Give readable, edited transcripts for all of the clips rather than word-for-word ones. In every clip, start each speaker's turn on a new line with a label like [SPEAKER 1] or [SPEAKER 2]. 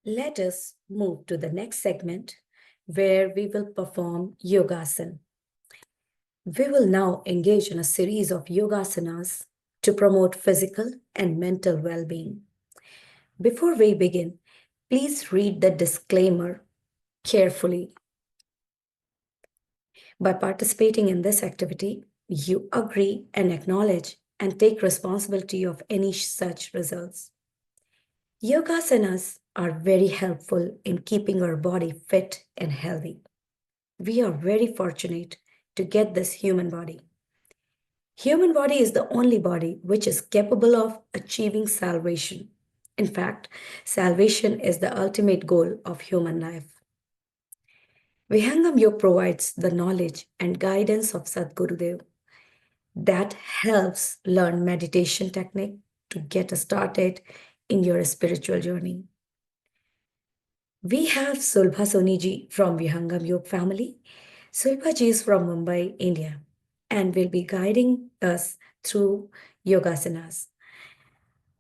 [SPEAKER 1] Let us move to the next segment where we will perform yogasana. We will now engage in a series of yogasanas to promote physical and mental well-being. Before we begin, please read the disclaimer carefully. By participating in this activity, you agree and acknowledge and take responsibility of any such results. Yogasanas are very helpful in keeping our body fit and healthy. We are very fortunate to get this human body. Human body is the only body which is capable of achieving salvation. In fact, salvation is the ultimate goal of human life. Vihangam Yoga provides the knowledge and guidance of Sadgurudeo that helps learn meditation technique to get started in your spiritual journey. We have Sulbha Soniji from Vihangam Yoga family. Sulbha ji is from Mumbai, India, and will be guiding us through yogasanas.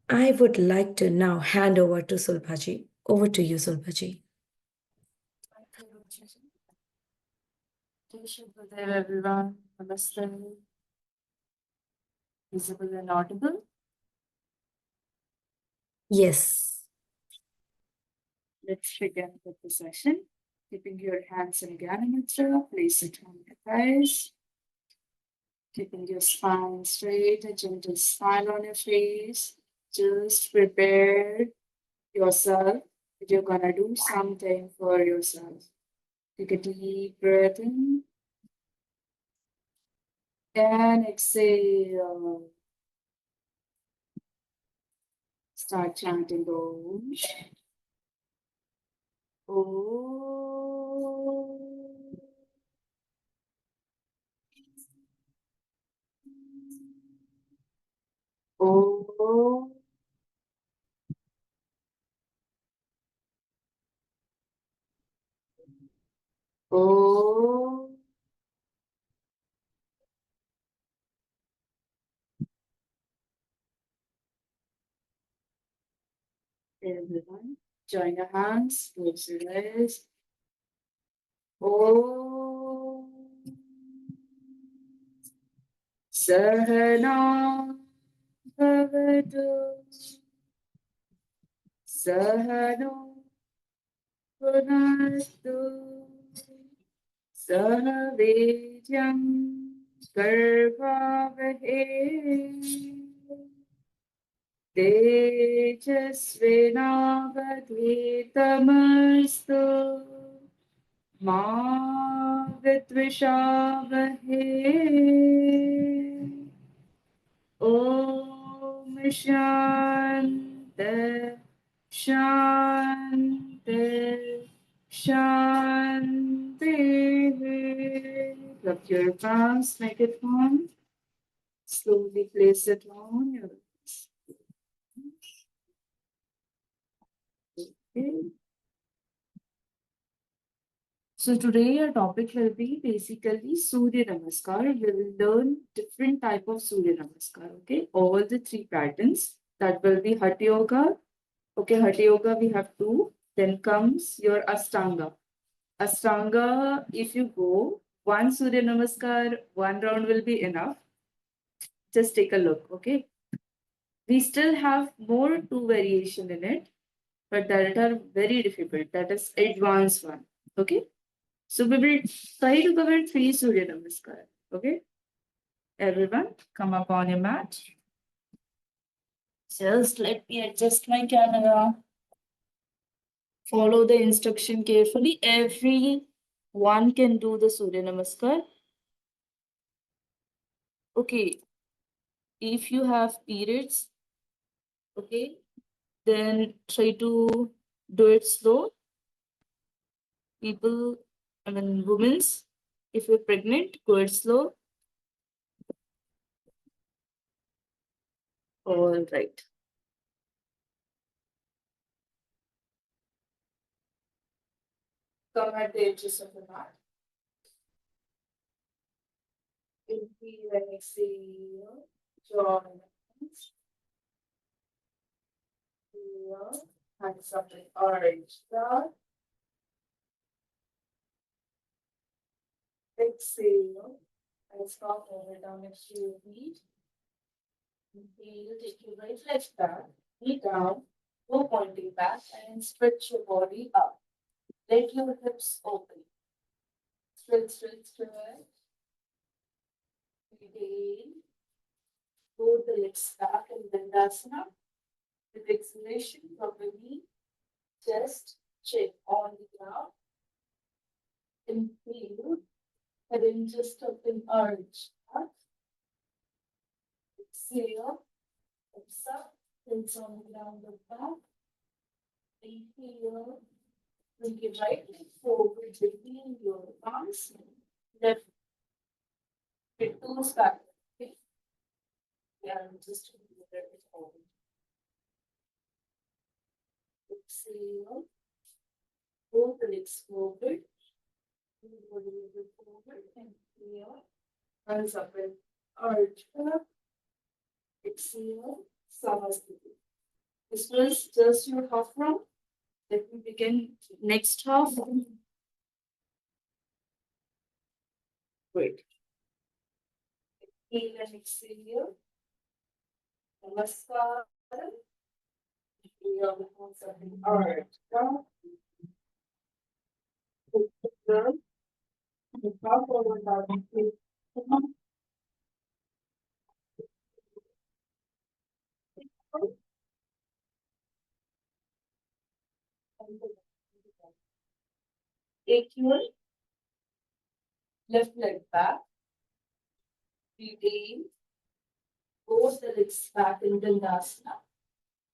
[SPEAKER 1] I would like to now hand over to Sulbha ji. Over to you, Sulbha ji.
[SPEAKER 2] Good day, everyone. Namaste. Visible and audible?
[SPEAKER 1] Yes.
[SPEAKER 2] Let's begin with the session. Keeping your hands in Gyanamudra, place it on your thighs. Keeping your spine straight, a gentle smile on your face. Just prepare yourself that you're gonna do something for yourself. Take a deep breath in and exhale. Start chanting Om. Om. Om. Everyone, join your hands, close your eyes. Om. Sahana bhavatu. Sahano punasthu. Sahavidyam garbhavahe. Tejasvinavadhitamastu ma vidvishavahe. Om Shanti Shanti Shanti. Rub your palms, make it warm. Slowly place it on your okay. So today our topic will be basically Surya Namaskar. We will learn different type of Surya Namaskar. Okay, all the three patterns. That will be Hatha Yoga. Okay, Hatha Yoga we have two. Then comes your Ashtanga. Ashtanga, if you go one Surya Namaskar, one round will be enough. Just take a look. Okay. We still have more two variation in it, but that are very difficult. That is advanced one. Okay. So we will try to cover three Surya Namaskar. Okay. Everyone, come up on your mat. Just let me adjust my camera. Follow the instruction carefully. Everyone can do the Surya Namaskar. Okay. If you have periods, okay, then try to do it slow. People, women's, if you're pregnant, go it slow. All right. Come at the edges of the mat. Inhale and exhale. Join hands. Here. Hands up in orange star. Exhale. And stop over down next to your feet. Inhale, take your right leg back, knee down, go pointing back, and stretch your body up. Let your hips open. Stretch, stretch, stretch. Inhale. Go the legs back in Dandasana. With exhalation from the knee, chest, chin on the ground. Inhale. Head in just up in arch. Up. Exhale. Hips up. Hands on the ground of back. Inhale. Bring your right leg forward between your arms. Left it goes back. Okay. And just let it forward. Exhale. Both the legs forward. Move a little bit forward and inhale. Hands up and arch up. Exhale. Samasthiti. This was just your half round. Let me begin next half. Great. Inhale and exhale. Namaskar. Inhale, hands up and arch up. Down. Half forward down. Take your left leg back. Retain. Both the legs back in Dandasana.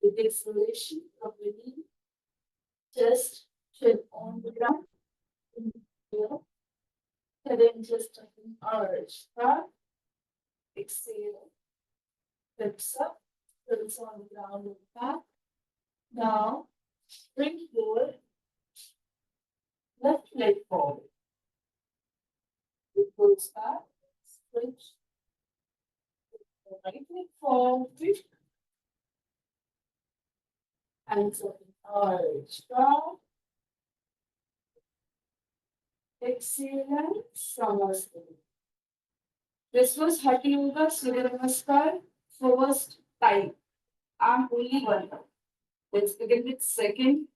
[SPEAKER 2] With exhalation from the knee, chest, chin on the ground. Inhale. Head in just up an arch back. Exhale. Hips up. Hips on the ground and back. Now, bring your left leg forward. It goes back. Switch. The right leg forward. Hands up in arch down. Exhale and Samasthiti. This was Hatha Yoga Surya Namaskar first type. I'm only one now. Let's begin with second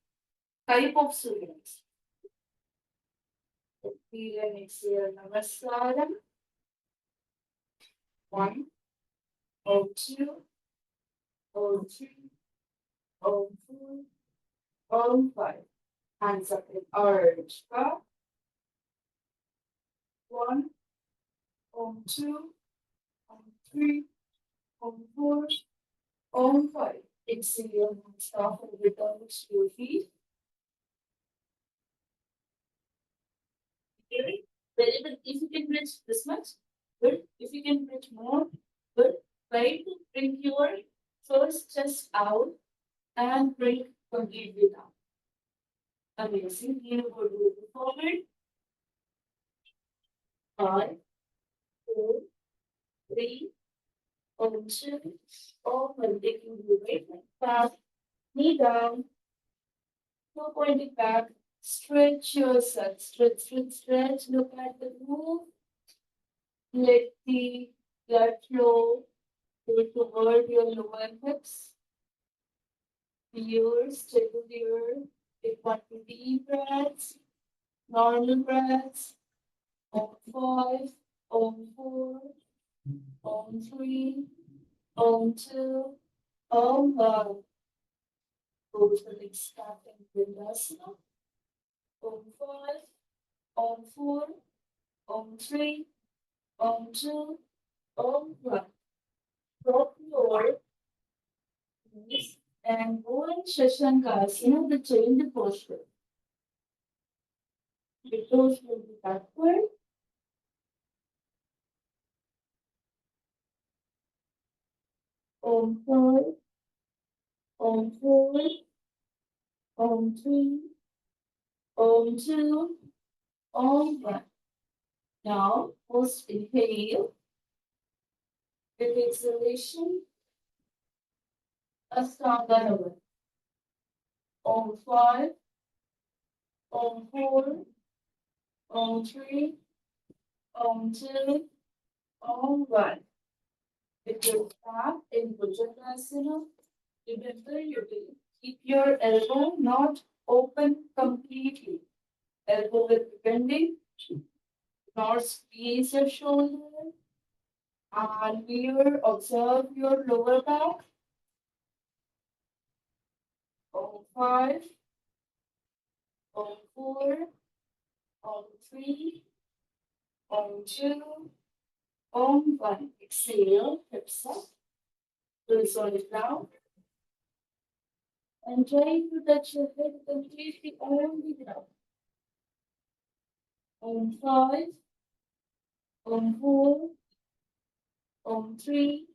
[SPEAKER 2] type of Surya Namaskar. Inhale and exhale Namaskaram. 1, 2, 3, 4, 5. Hands up in arch back. 1, 2, 3, 4, 5. Exhale and stop and return to your feet. Okay. Very good. If you can reach this much, good. If you can reach more, good. Try to bring your first chest out and bring completely down. Amazing. Here we go to the forward. 5, 4, 3, 2, open, taking the right leg back, knee down, toe pointing back, stretch yourself, stretch, stretch, stretch, look at the move, let the blood flow go toward your lower hips, ears, stable ear, take 1 to deep breaths, normal breaths, Om 5, Om 4, Om 3, Om 2, Om 1. Go to the next starting Vindasana. Om 5, Om 4, Om 3, Om 2, Om 1. Drop your knees and go in Shashankasana, the change posture. The toes will be backward. Om 5, Om 4, Om 3, Om 2, Om 1. Now, first inhale. With exhalation, Astanga Navana. Om 5, Om 4, Om 3, Om 2, Om 1. If you start in Bhujangasana, remember you will keep your elbow not open completely. Elbow will be bending, not squeeze your shoulder, and here observe your lower back. Om 5, Om 4, Om 3, Om 2, Om 1. Exhale, hips up, release on the ground, and try to touch your head completely on the ground. Om 5, Om 4, Om 3,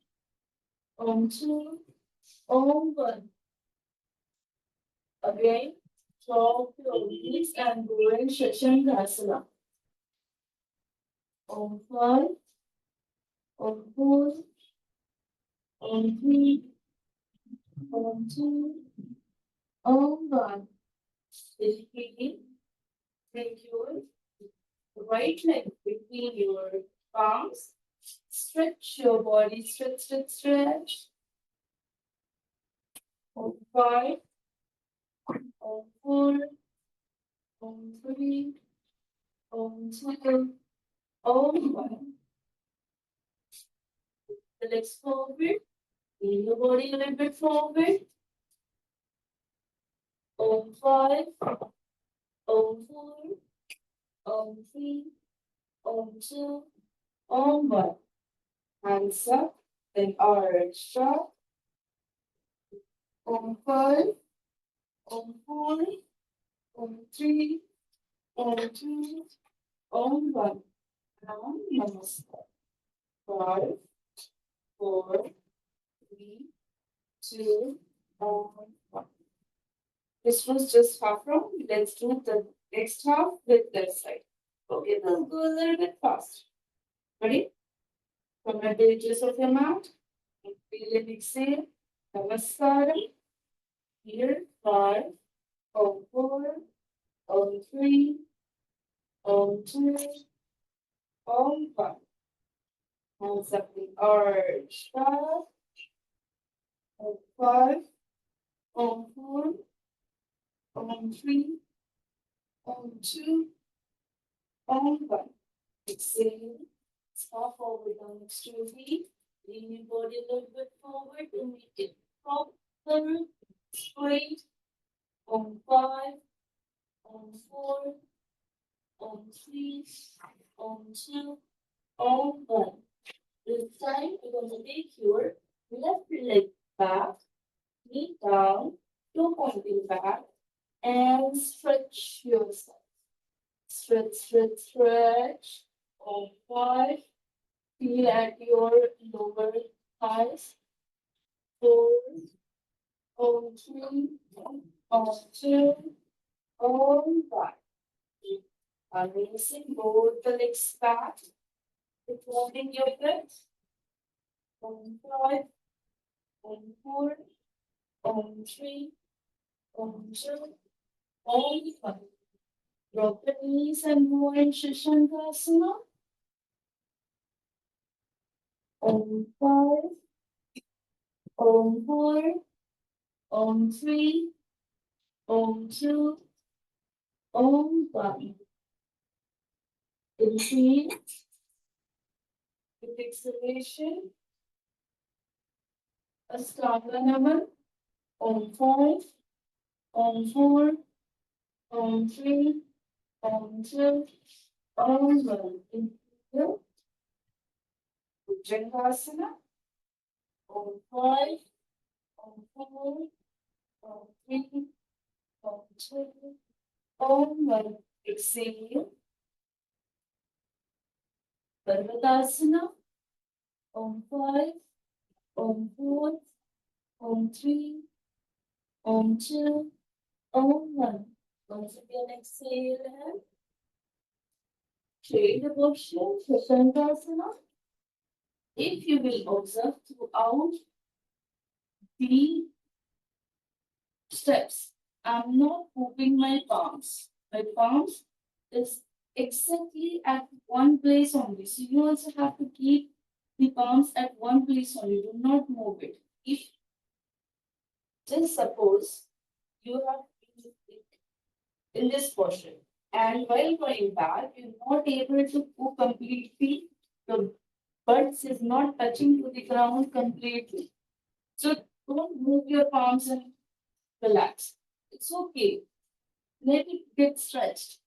[SPEAKER 2] Om 2, Om 1. Again, drop your knees and go in Shashangasana. Om 5, Om 4, Om 3, Om 2, Om 1. Repeating, bring your right leg between your palms. Stretch your body, stretch, stretch, stretch. Om 5, Om 4, Om 3, Om 2, Om 1. The legs forward, lean your body a little bit forward. Om 5, Om 4, Om 3, Om 2, Om 1. Hands up, then arch up. Om 5, Om 4, Om 3, Om 2, Om 1. Now, Namaste. 5, 4, 3, 2, Om 1. This was just half round. Let's do the next half with left side. Okay, we'll go a little bit fast. Ready? From the edges of your mat, feel and exhale. Namaskaram. Here, 5, Om 4, Om 3, Om 2, Om 1. Hands up the arch back. Om 5, Om 4, Om 3, Om 2, Om 1. Exhale. Stop forward down next to your feet. Lean your body a little bit forward to make it proper, straight. Om 5, Om 4, Om 3, Om 2, Om 1. This time, you're going to take your left leg back, knee down, toe pointing back, and stretch yourself. Stretch, stretch, stretch. Om 5. Feel at your lower thighs. 4, Om 3, Om 2, Om 1. Releasing both the legs back. Holding your breath. Om 5, Om 4, Om 3, Om 2, Om 1. Drop the knees and move in Shashangasana. Om 5, Om 4, Om 3, Om 2, Om 1. Inhale. With exhalation. Astanga Naman. Om 5, Om 4, Om 3, Om 2, Om 1. Inhale. Bhujangasana. Om 5, Om 4, Om 3, Om 2, Om 1. Exhale. Parvatasana. Om 5, Om 4, Om 3, Om 2, Om 1. Once again, exhale and trade the posture, Shashangasana. If you will observe throughout the steps, I'm not moving my palms. My palms is exactly at one place only. So you also have to keep the palms at one place only. Do not move it. If just suppose you have been in this portion, and while going back, you're not able to go completely. The butts is not touching to the ground completely. So don't move your palms and relax. It's okay. Let it get stretched.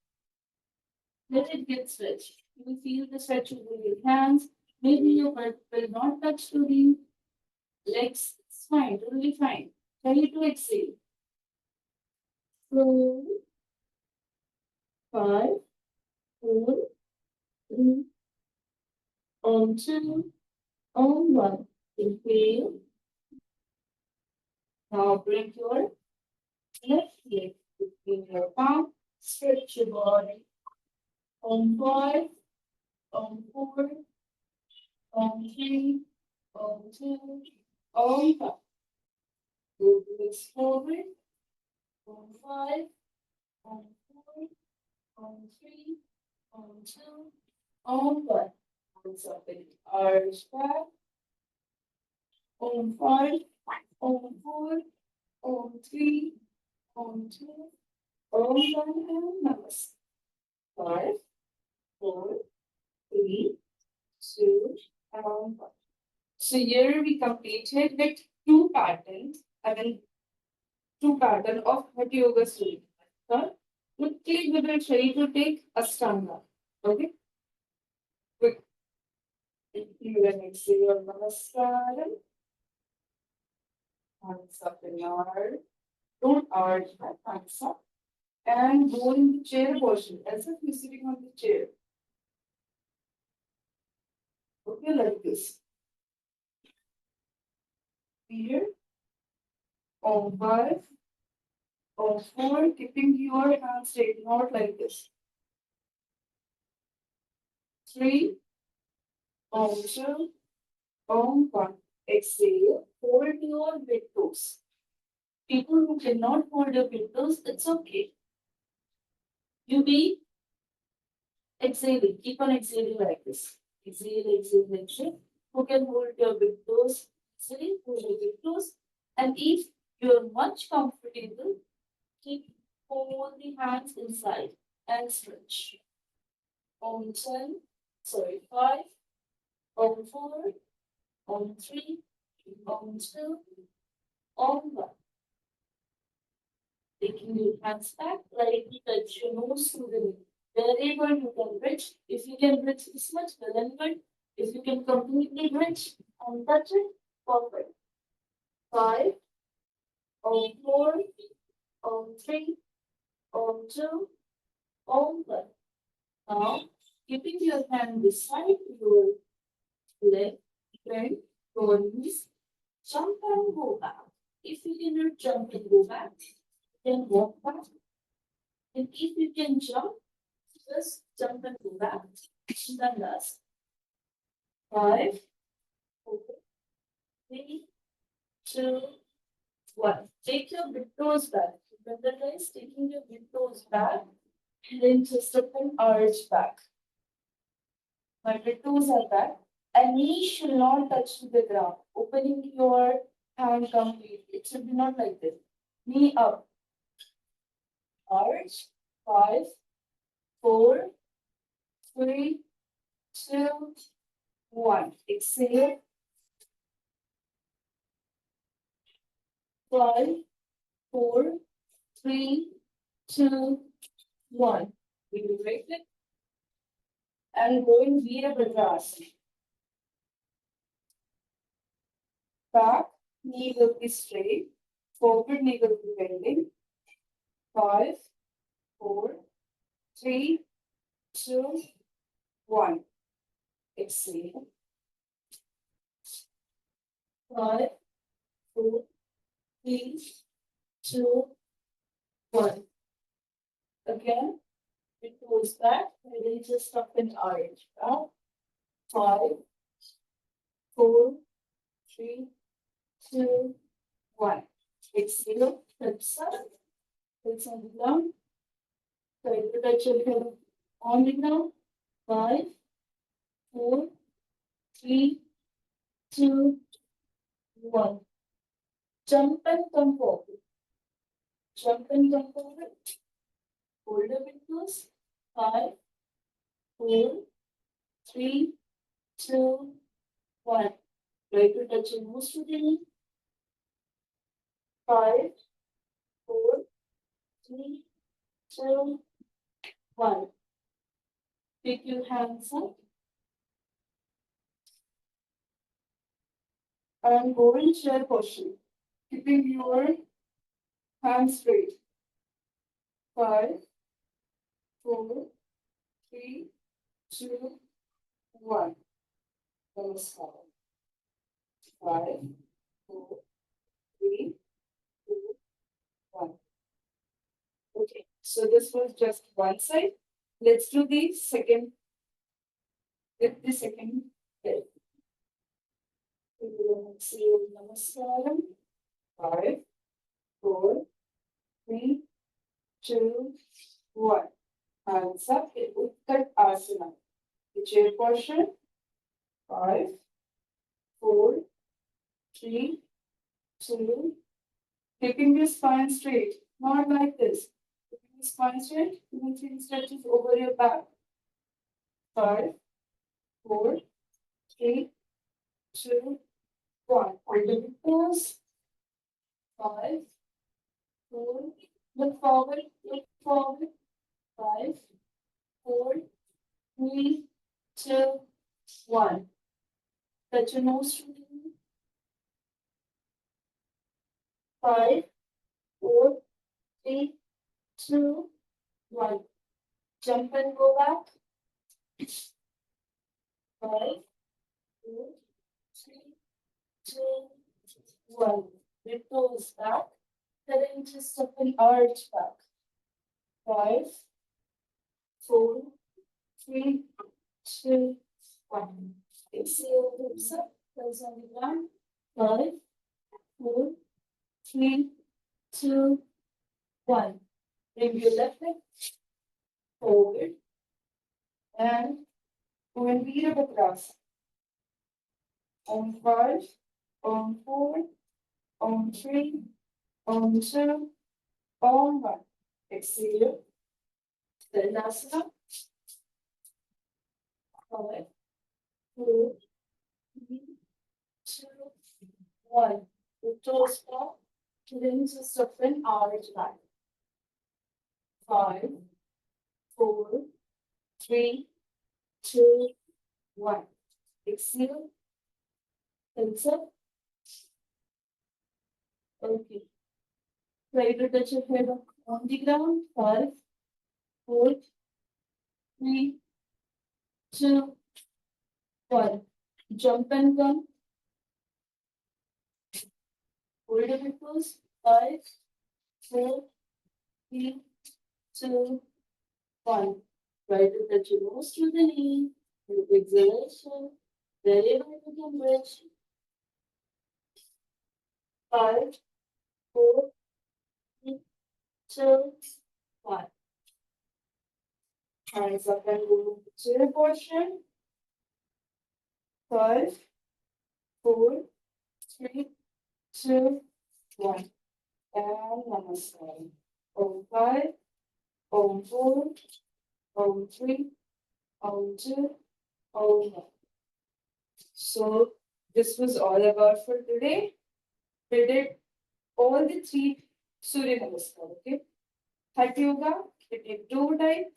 [SPEAKER 2] Let it get stretched. You will feel the stretch over your hands. Maybe your butt will not touch to the legs. It's fine, totally fine. Try to exhale. 4, 5, 4, 3, on 2, on 1. Inhale. Now bring your left leg between your palm. Stretch your body. On 5, on 4, on 3, on 2, on 5. Move legs forward. On 5, on 4, on 3, on 2, on 1. Hands up and arch back. On 5, on 4, on 3, on 2, on 1, and namaste. 5, 4, 3, 2, and 1. So here we completed with two patterns. I mean, two pattern of Hatha Yoga Surya. Quickly we will try to take Ashtanga. Okay? Quick. You will exhale your Namaskaram. Hands up in arch. Don't arch back, hands up. And go in the chair portion as if you're sitting on the chair. Okay, like this. Here. On 5. On 4. Keeping your hands straight, not like this. 3. On 2. On 1. Exhale. Hold your big toes. People who cannot hold your big toes, it's okay. You be exhaling. Keep on exhaling like this. Exhale, exhale, exhale. Who can hold your big toes? Easily, hold your big toes. And if you're much comfortable, keep all the hands inside and stretch. On 10, 5, on 4, on 3, on 2, on 1. Taking your hands back, lightly touch your nose to the knee. Wherever you can reach, if you can reach this much, well and good. If you can completely reach and touch it, perfect. 5, on 4, on 3, on 2, on 1. Now, keeping your hand beside your leg, bend your knees, jump and go back. If you cannot jump and go back, then walk back. And if you can jump, just jump and go back. Then last. 5, 4, 3, 2, 1. Take your big toes back. Remember guys, taking your big toes back and then just up and arch back. My big toes are back. And knee should not touch to the ground. Opening your hand completely. It should be not like this. Knee up. Arch. 5, 4, 3, 2, 1. Exhale. 5, 4, 3, 2, 1. We will break it. And go in Virabhadrasana. Back knee will be straight. Forward knee will be bending. 5, 4, 3, 2, 1. Exhale. 5, 4, 3, 2, 1. Again, it goes back and then just up and arch. Back. 5, 4, 3, 2, 1. Exhale. Hips up. Hands on the ground. Try to touch your head on the ground. 5, 4, 3, 2, 1. Jump and come forward. Jump and come forward. Hold the windows. 5, 4, 3, 2, 1. Try to touch your nose to the knee. 5, 4, 3, 2, 1. Pick your hands up and go in chair position, keeping your hands straight. 5, 4, 3, 2, 1. Namaskar. 5, 4, 3, 2, 1. Okay, so this was just one side. Let's do the second. With the second leg. Namaskaram. 5, 4, 3, 2, 1. Hands up in Uttat Asana. The chair portion. 5, 4, 3, 2. Keeping your spine straight. Not like this. Keeping the spine straight. Moving stretches over your back. 5, 4, 3, 2, 1. Hold the pose. 5, 4. Look forward. Look forward. 5, 4, 3, 2, 1. Touch your nose to the knee. 5, 4, 3, 2, 1. Jump and go back. 5, 4, 3, 2, 1. Your toes back. Then just up and arch back. 5, 4, 3, 2, 1. Exhale, hips up, toes on the ground. 5, 4, 3, 2, 1. Bring your left leg forward and go in Virabhadrasana. On 5, on 4, on 3, on 2, on 1. Exhale. Tadasana. 5, 4, 3, 2, 1. The toes back. Then just up and arch back. 5, 4, 3, 2, 1. Exhale. Hands up. Okay. Try to touch your head on the ground. 5, 4, 3, 2, 1. Jump and come. Hold your pose. 5, 4, 3, 2, 1. Try to touch your nose to the knee. With exhalation. Wherever you can reach. 5, 4, 3, 2, 1. Hands up and go to chair portion. 5, 4, 3, 2, 1. And namaskar. Om 5, Om 4, Om 3, Om 2, Om 1. So this was all about for today. We did all the 3 Surya Namaskar, okay? Hatha Yoga, we did 2 types.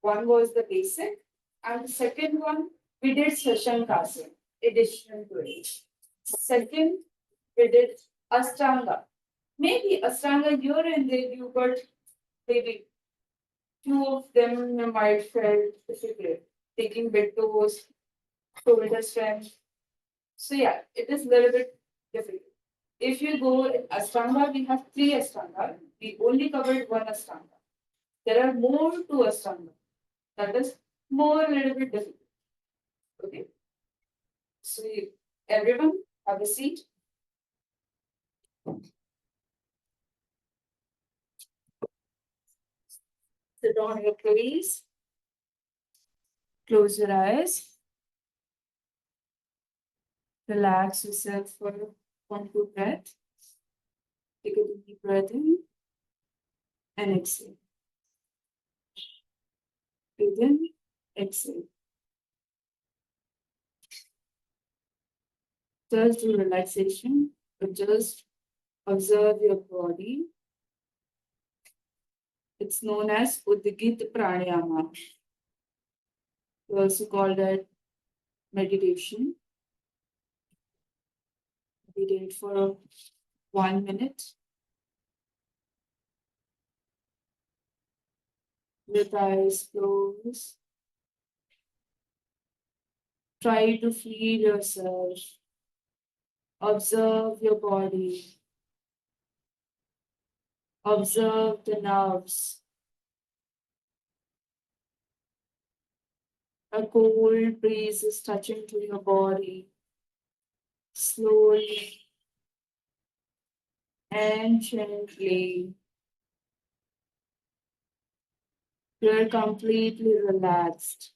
[SPEAKER 2] One was the basic, and the second one, we did Shashankasana, additional to it. Second, we did Ashtanga. Maybe Ashtanga here and there you got maybe 2 of them might felt difficult. Taking big toes, shoulder strength. So yeah, it is a little bit difficult. If you go in Ashtanga, we have 3 Ashtanga. We only covered 1 Ashtanga. There are more to Ashtanga. That is more a little bit difficult. Okay. So everyone have a seat. Sit on your place. Close your eyes. Relax yourself for 1 2 breath. Take a deep breath in and exhale. Breathe in, exhale. Just do relaxation, but just observe your body. It's known as Udgit Pranayama. We also call that meditation. Meditate for 1 minute with eyes closed. Try to feel yourself. Observe your body. Observe the nerves. A cold breeze is touching to your body. Slowly and gently. You're completely relaxed.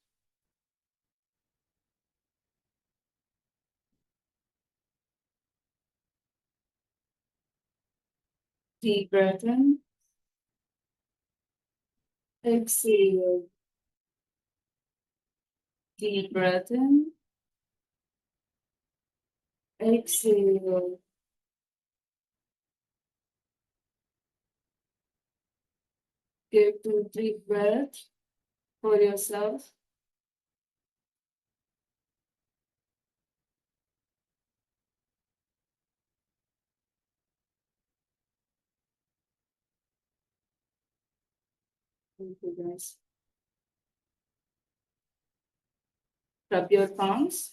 [SPEAKER 2] Deep breath in. Exhale. Deep breath in. Exhale. Give 2 3 breaths for yourself. Thank you, guys. Rub your palms.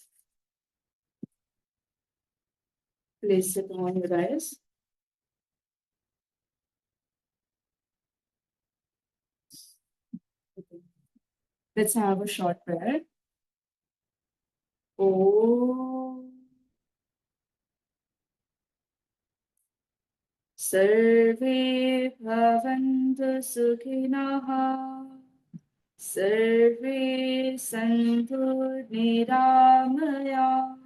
[SPEAKER 2] Place it on your eyes. Okay. Let's have a short prayer. Oh. Sarve bhavantu sukhinah. Sarve santu niramaya.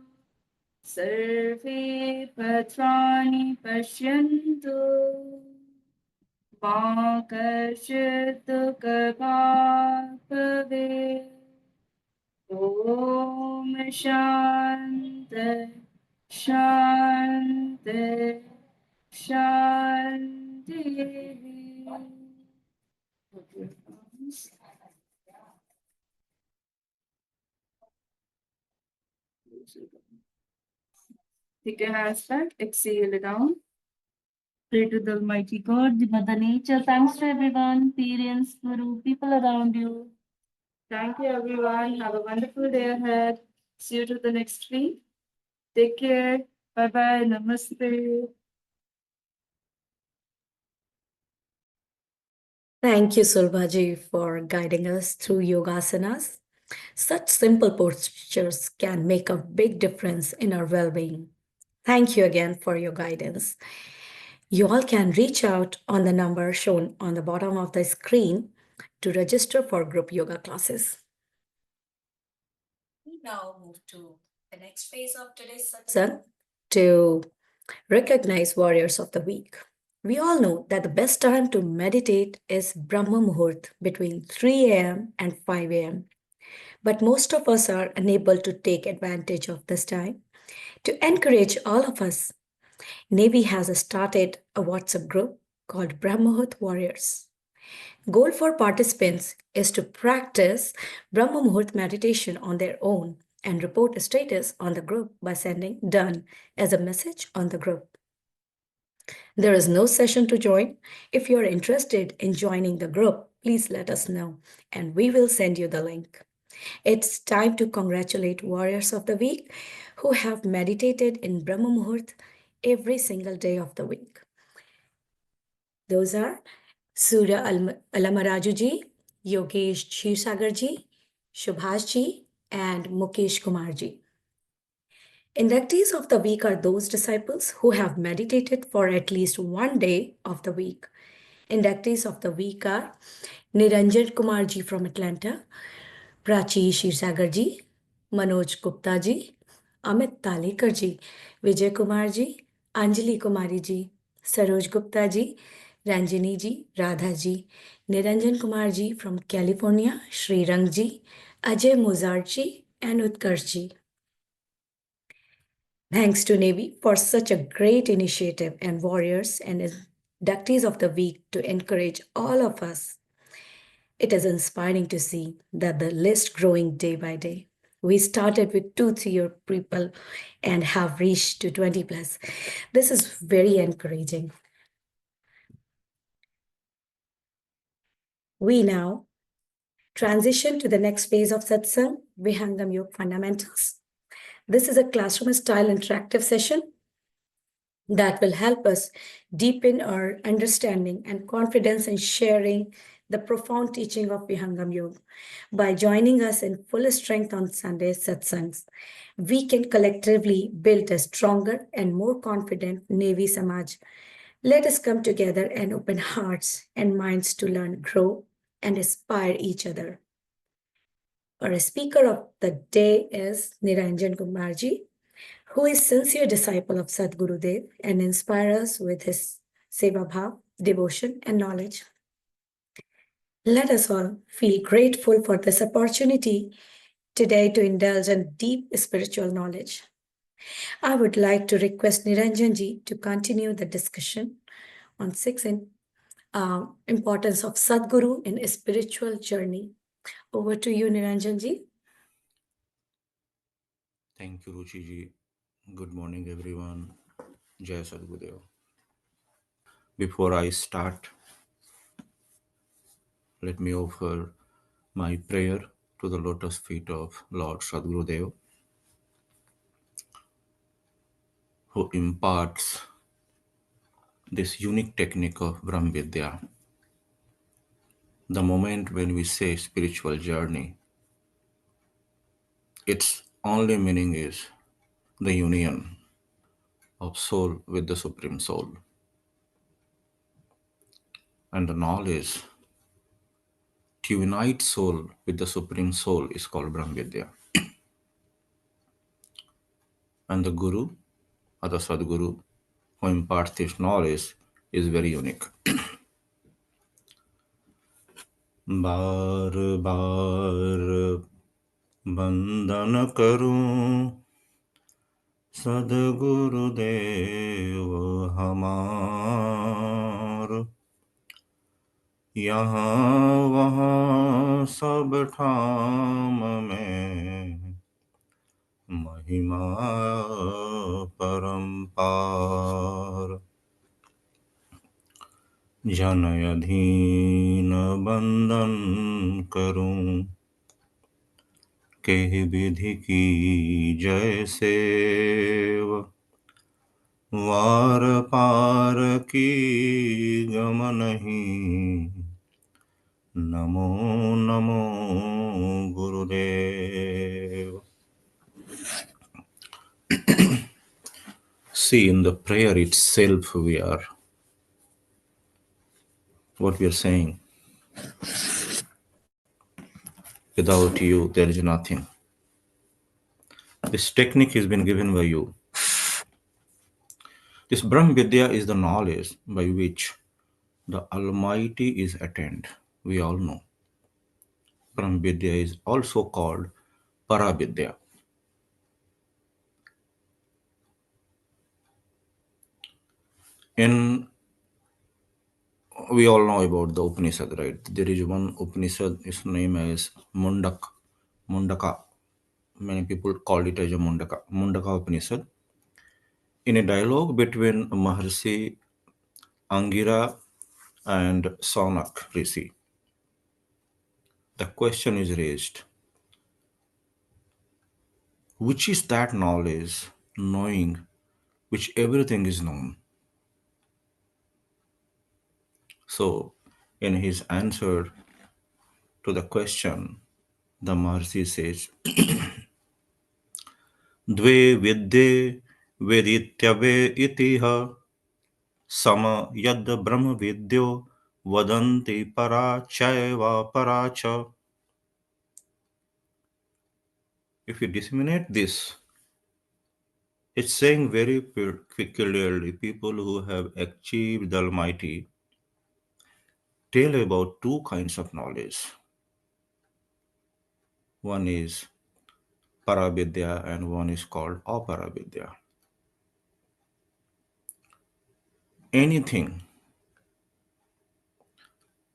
[SPEAKER 2] Sarve bhadrani pashyantu. Ma kashit dukkha bhave. Om Shanti Shanti Shanti. Okay. Take your hands back, exhale it down. Pray to the Almighty God, the Mother Nature. Thanks to everyone, parents, Guru, people around you. Thank you, everyone. Have a wonderful day ahead. See you to the next week. Take care. Bye bye. Namaste.
[SPEAKER 1] Thank you, Sulbhaji, for guiding us through yogasanas. Such simple postures can make a big difference in our well being. Thank you again for your guidance. You all can reach out on the number shown on the bottom of the screen to register for group yoga classes. We now move to the next phase of today's satsang to recognize warriors of the week. We all know that the best time to meditate is Brahma Muhurt between 3 a.m. and 5 a.m. But most of us are unable to take advantage of this time. To encourage all of us, NAIVY has started a WhatsApp group called Brahmahut Warriors. Goal for participants is to practice Brahma Muhurt meditation on their own and report a status on the group by sending done as a message on the group. There is no session to join. If you are interested in joining the group, please let us know and we will send you the link. It's time to congratulate warriors of the week who have meditated in Brahma Muhurt every single day of the week. Those are Surya Alamarajuji, Yogesh Shirsagarji, Shubhashji, and Mukesh Kumarji. Inductees of the week are those disciples who have meditated for at least one day of the week. Inductees of the week are Niranjan Kumar ji from Atlanta, Prachi Shirsagar ji, Manoj Gupta ji, Amit Talekar ji, Vijay Kumar ji, Anjali Kumari ji, Saroj Gupta ji, Ranjini ji, Radha ji, Niranjan Kumar ji from California, Sri Rang ji, Ajay Mozart ji, and Utkarsh ji. Thanks to NAIVY for such a great initiative and warriors and inductees of the week to encourage all of us. It is inspiring to see that the list growing day by day. We started with 2 3 year people and have reached to 20 plus. This is very encouraging. We now transition to the next phase of Satsang, Vihangam Yoga Fundamentals. This is a classroom style interactive session that will help us deepen our understanding and confidence in sharing the profound teaching of Vihangam Yoga. By joining us in full strength on Sunday satsangs, we can collectively build a stronger and more confident Navy Samaj. Let us come together and open hearts and minds to learn, grow, and inspire each other. Our speaker of the day is Niranjan Kumarji, who is sincere disciple of Sadgurudeo and inspires us with his seva bhav, devotion, and knowledge. Let us all feel grateful for this opportunity today to indulge in deep spiritual knowledge. I would like to request Niranjanji to continue the discussion on importance of Sadguru in a spiritual journey. Over to you, Niranjanji.
[SPEAKER 3] Thank you, Ruchi ji. Good morning, everyone. Jai Sadgurudeo. Before I start, let me offer my prayer to the lotus feet of Lord Sadgurudeo, who imparts this unique technique of Brahm Vidya. The moment when we say spiritual journey, its only meaning is the union of soul with the Supreme Soul. And the knowledge to unite soul with the Supreme Soul is called Brahm Vidya. And the Guru or the Sadguru who imparts this knowledge is very unique. बार बार वंदन करूं सद्गुरुदेव हमार, यहाँ वहाँ सब ठाम में महिमा परंपार। जनयधीन बंदन करूं के विधि की जैसेव, वार पार की गम नहीं, नमो नमो गुरुदेव। See, in the prayer itself what we are saying, without you there is nothing. This technique has been given by you. This Brahm Vidya is the knowledge by which the Almighty is attained. We all know. Brahm Vidya is also called Paravidya. We all know about the Upanishad, right? There is one Upanishad, its name is Mundaka. Many people call it as a Mundaka Upanishad. In a dialogue between Maharshi Angira and Saunak Rishi, the question is raised, which is that knowledge, knowing which everything is known? So, in his answer to the question, the Maharshi says, Dve vidye vedityave itiha sama yad brahma vidyo vadanti parachayva paracha. If you disseminate this, it's saying very clearly people who have achieved the Almighty tell about two kinds of knowledge. One is Paravidya and one is called Aparavidya. Anything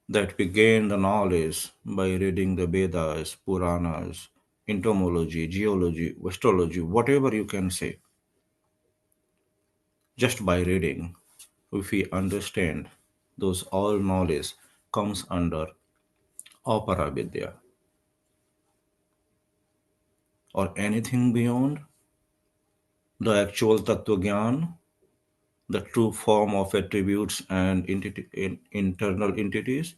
[SPEAKER 3] that we gain the knowledge by reading the Vedas, Puranas, entomology, geology, astrology, whatever you can say, just by reading, if we understand, those all knowledge comes under Aparavidya. Or anything beyond the actual Tattva Gyan, the true form of attributes and internal entities,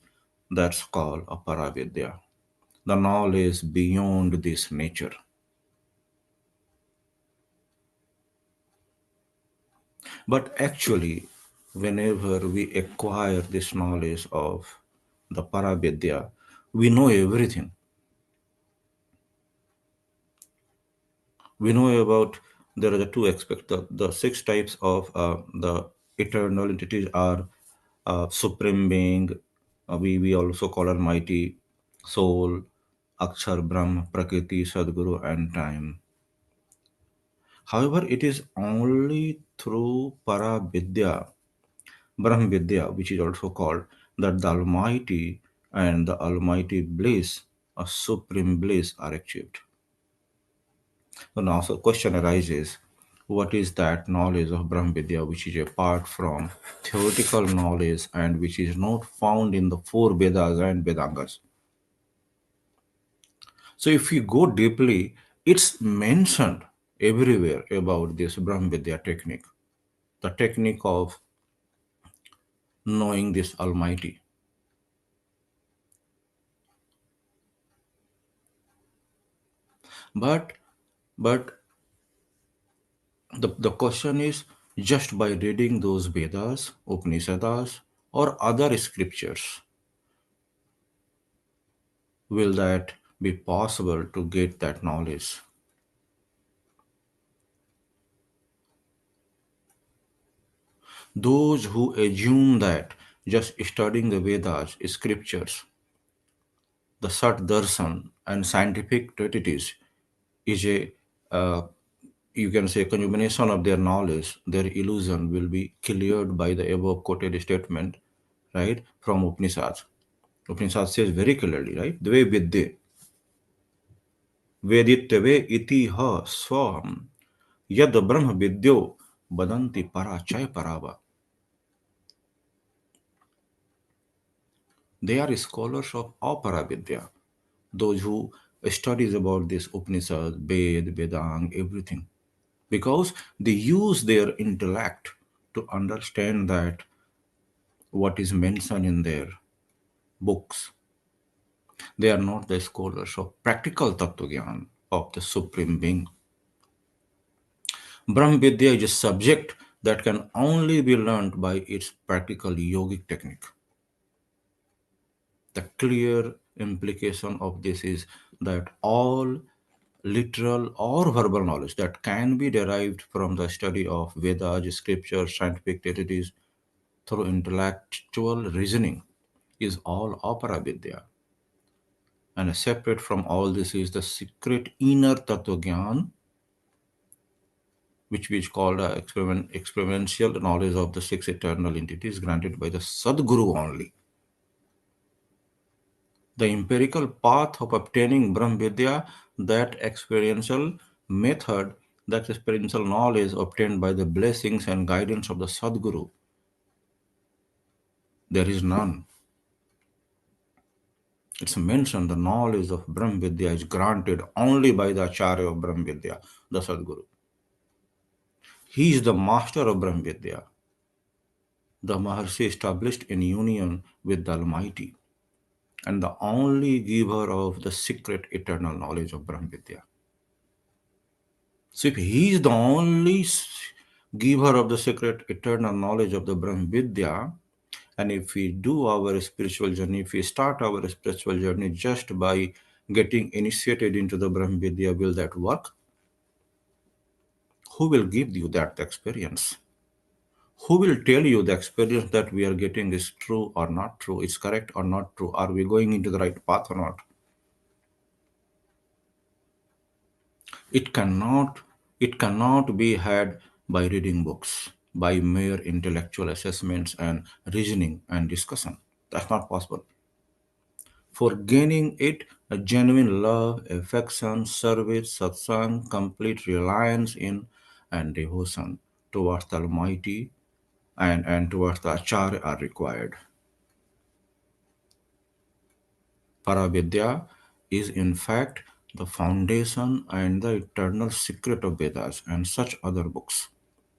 [SPEAKER 3] that's called Aparavidya. The knowledge beyond this nature. But actually, whenever we acquire this knowledge of the Paravidya, we know everything. We know about, there are the two aspects. The six types of the eternal entities are Supreme Being, we also call Almighty, Soul, Akshar, Brahm, Prakriti, Sadguru, and Time. However, it is only through Paravidya, Brahm Vidya, which is also called, that the Almighty and the Almighty bliss, a supreme bliss, are achieved. So now the question arises, what is that knowledge of Brahm Vidya which is apart from theoretical knowledge and which is not found in the four Vedas and Vedangas? So if you go deeply, it's mentioned everywhere about this Brahm Vidya technique, the technique of knowing this Almighty. But but the question is, just by reading those Vedas, Upanishads, or other scriptures, will that be possible to get that knowledge? Those who assume that just studying the Vedas, scriptures, the Sat Darshan, and scientific treatises is a, uh, you can say, combination of their knowledge, their illusion will be cleared by the above quoted statement, right, from Upanishads. Upanishad says very clearly, right? Dve vidye, vedittave iti ha swam, yad brahma vidyo badanti parachay parava. They are scholars of Aparavidya, those who studies about this Upanishad, Ved, Vedang, everything. Because they use their intellect to understand that what is mentioned in their books. They are not the scholars of practical Tattva of the Supreme Being. Brahm Vidya is a subject that can only be learned by its practical yogic technique. The clear implication of this is that all literal or verbal knowledge that can be derived from the study of Vedas, scriptures, scientific treatises through intellectual reasoning is all Aparavidya. And separate from all this is the secret inner Tattva which is called experiential knowledge of the six eternal entities granted by the Sadguru only. The empirical path of obtaining Brahm Vidya, that experiential method, that experiential knowledge obtained by the blessings and guidance of the Sadguru, there is none. It's mentioned the knowledge of Brahm Vidya is granted only by the Acharya of Brahm Vidya, the Sadguru. He is the master of Brahm Vidya, the Maharshi established in union with the Almighty, and the only giver of the secret eternal knowledge of Brahm Vidya. So if he is the only giver of the secret eternal knowledge of the Brahm Vidya, And if we do our spiritual journey, if we start our spiritual journey just by getting initiated into the Brahm Vidya, will that work? Who will give you that experience? Who will tell you the experience that we are getting is true or not true, is correct or not true? Are we going into the right path or not? It cannot, it cannot be had by reading books, by mere intellectual assessments and reasoning and discussion. That's not possible. For gaining it, a genuine love, affection, service, satsang, complete reliance in and devotion towards the Almighty and towards the Acharya are required. Paravidya is in fact the foundation and the eternal secret of Vedas and such other books.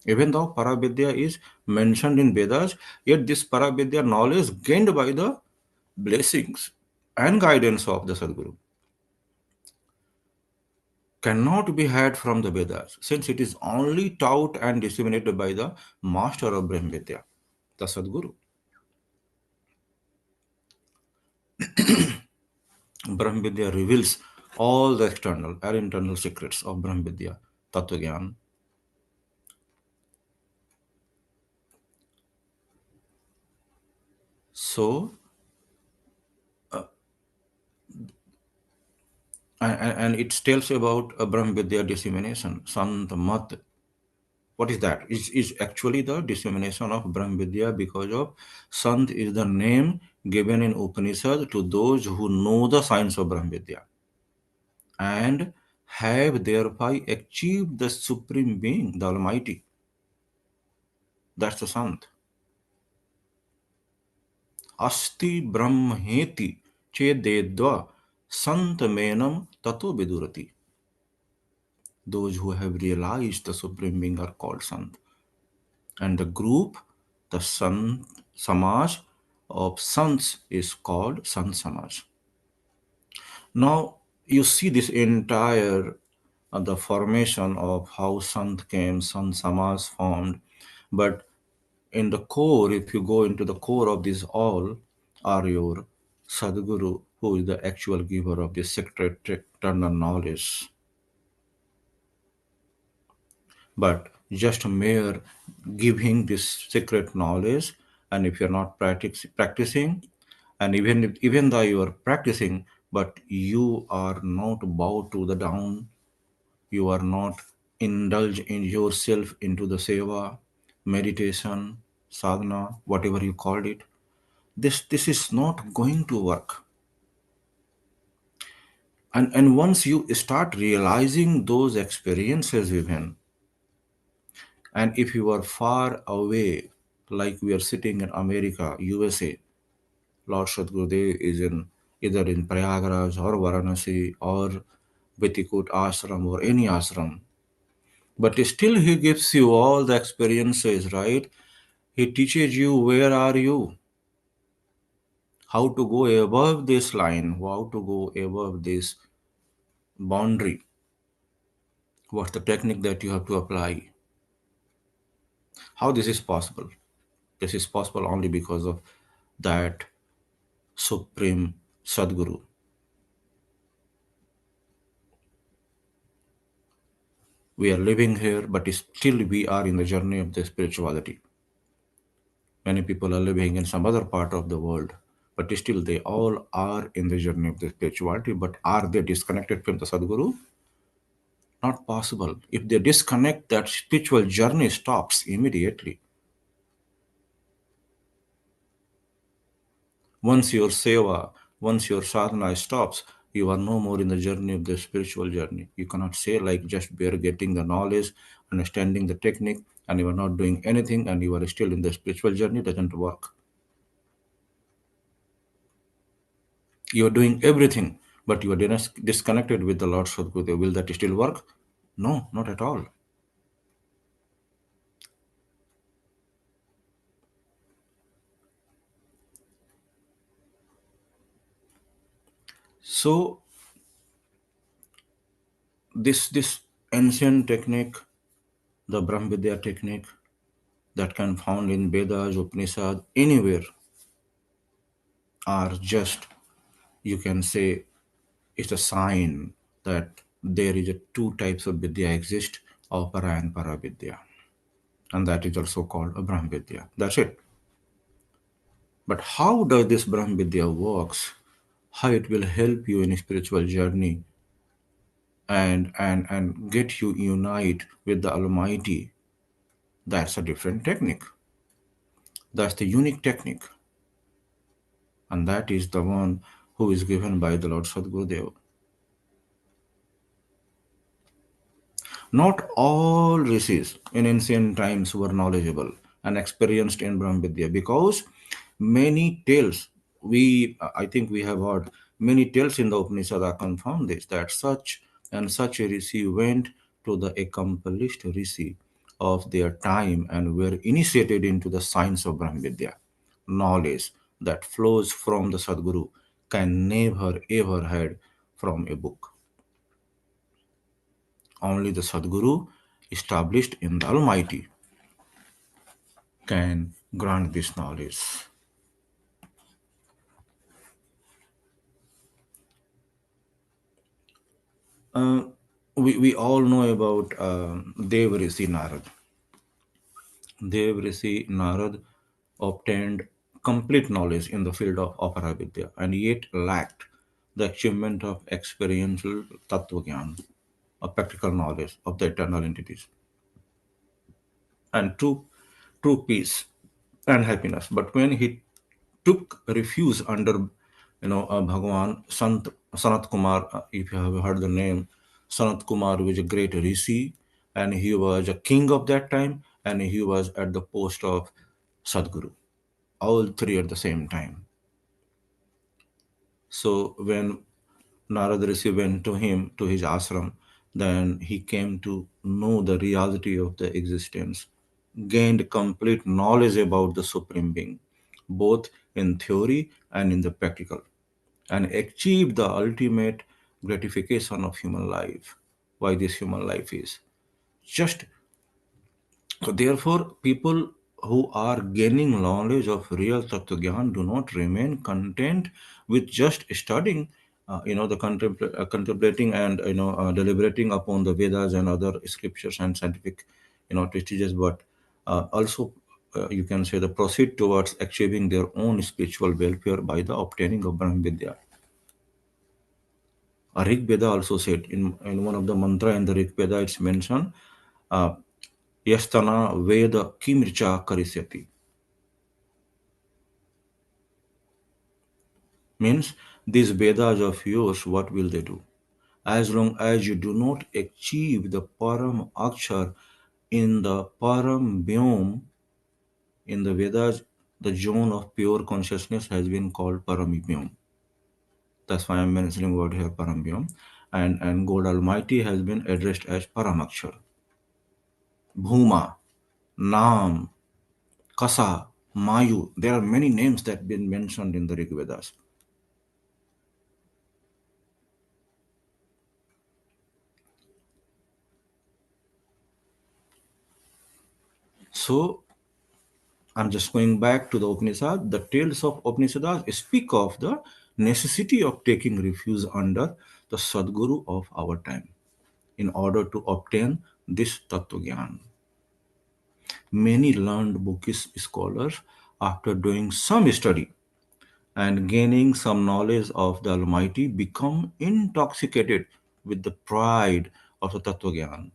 [SPEAKER 3] Even though Paravidya is mentioned in Vedas, yet this Paravidya knowledge gained by the blessings and guidance of the Sadguru cannot be had from the Vedas, since it is only taught and disseminated by the master of Brahmvidya, the Sadguru. Brahmvidya reveals all the external and internal secrets of Brahmvidya, Tattva. So, and it tells about a Brahmvidya dissemination, Sant Mat. What is that? Is actually the dissemination of Brahmvidya, because of Sant is the name given in Upanishad to those who know the science of Brahmvidya and have thereby achieved the Supreme Being, the Almighty. That's the Sant. Asti Brahmheti Chededva Sant Menam Tato Vidurati. Those who have realized the Supreme Being are called Sant. And the group, the Sant Samaj of Sants, is called Sant Samaj. Now, you see this entire the formation of how Sant came, Sant Samaj formed, but in the core, if you go into the core of this all, are your Sadguru, who is the actual giver of this secret eternal knowledge. But just mere giving this secret knowledge, and if you're not practicing, and even though you are practicing, but you are not bowed to the down, you are not indulge in yourself into the seva, meditation, sadhana, whatever you called it, this is not going to work. And once you start realizing those experiences within, and if you are far away, like we are sitting in America, USA, Lord Sadgurudeo is in either in Prayagraj or Varanasi or Vitikut ashram or any ashram. But still he gives you all the experiences, right? He teaches you where are you, how to go above this line, how to go above this boundary, what's the technique that you have to apply. How this is possible? This is possible only because of that Supreme Sadguru. We are living here, but still we are in the journey of the spirituality. Many people are living in some other part of the world, but still they all are in the journey of the spirituality. But are they disconnected from the Sadguru? Not possible. If they disconnect, that spiritual journey stops immediately. Once your seva, once your sadhana stops, you are no more in the journey of the spiritual journey. You cannot say like just bare getting the knowledge, understanding the technique, and you are not doing anything and you are still in the spiritual journey. It doesn't work. You are doing everything, but you are disconnected with the Lord Sadguru. Will that still work? No, not at all. So this ancient technique, the Brahmvidya technique that can found in Vedas, Upanishad, anywhere, are just, you can say, it's a sign that there is a two types of vidya exist, apara and para vidya, and that is also called a Brahm Vidya. That's it. But how does this Brahm Vidya works? How it will help you in a spiritual journey and get you unite with the Almighty? That's a different technique. That's the unique technique, and that is the one who is given by the Lord Sadgurudeo. Not all rishis in ancient times were knowledgeable and experienced in Brahm Vidya, because many tales, I think we have heard many tales in the Upanishad confirm this, that such and such a rishi went to the accomplished rishi of their time and were initiated into the science of Brahm Vidya. Knowledge that flows from the Sadguru can never ever hide from a book. Only the Sadguru, established in the Almighty, can grant this knowledge. Uh, we all know about Dev Rishi Narad. Dev Rishi Narad obtained complete knowledge in the field of Apara Vidya and yet lacked the achievement of experiential Tattva Gyan, a practical knowledge of the eternal entities, and true peace and happiness. But when he took refuge under, Bhagwan Sanat Kumar, if you have heard the name, Sanat Kumar was a great rishi, and he was a king of that time, and he was at the post of Sadguru, all three at the same time. So when Narad Rishi went to him, to his ashram, then he came to know the reality of the existence, gained complete knowledge about the Supreme Being, both in theory and in the practical, and achieved the ultimate gratification of human life. Why this human life is just so, therefore, people who are gaining knowledge of real Tattva Gyan do not remain content with just studying, contemplating and deliberating upon the Vedas and other scriptures and scientific, treatises, but also you can say the proceed towards achieving their own spiritual welfare by the obtaining of Brahma Vidya. Rig Veda also said in one of the mantra in the Rig Veda, it's mentioned, uh, Yastana Veda Kimricha Karisyati. Means these Vedas of yours, what will they do? As long as you do not achieve the Param Akshar in the Param Vyom, in the Vedas, the zone of pure consciousness has been called Param Vyom. That's why I'm mentioning word here Param Vyom. And God Almighty has been addressed as Param Akshar. Bhuma, Nam, Kasa, Mayu. There are many names that have been mentioned in the Rig Vedas. So I'm just going back to the Upanishad. The tales of Upanishads speak of the necessity of taking refuge under the Sadguru of our time in order to obtain this Tattva Gyan. Many learned Buddhist scholars, after doing some study and gaining some knowledge of the Almighty, become intoxicated with the pride of the Tattva Gyan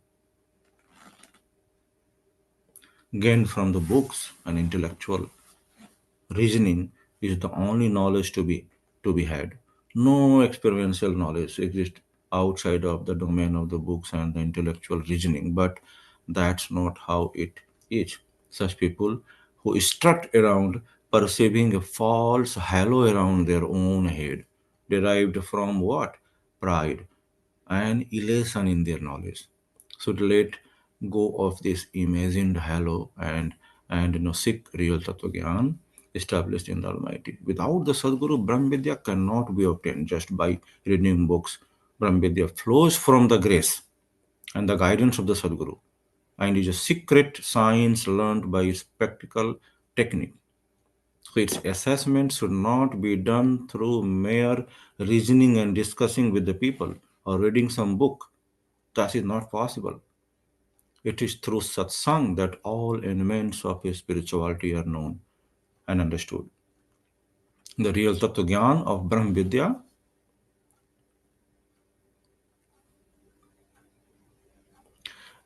[SPEAKER 3] gained from the books and intellectual reasoning is the only knowledge to be had. No experiential knowledge exists outside of the domain of the books and the intellectual reasoning, but that's not how it is. Such people who strut around perceiving a false halo around their own head, derived from what? Pride and elation in their knowledge. So to let go of this imagined halo and seek real Tattva Gyan established in the Almighty. Without the Sadguru, Brahm Vidya cannot be obtained just by reading books. Brahm Vidya flows from the grace and the guidance of the Sadguru and is a secret science learned by its practical technique. So its assessment should not be done through mere reasoning and discussing with the people or reading some book. That is not possible. It is through satsang that all elements of spirituality are known and understood. The real Tattva Gyan of Brahm Vidya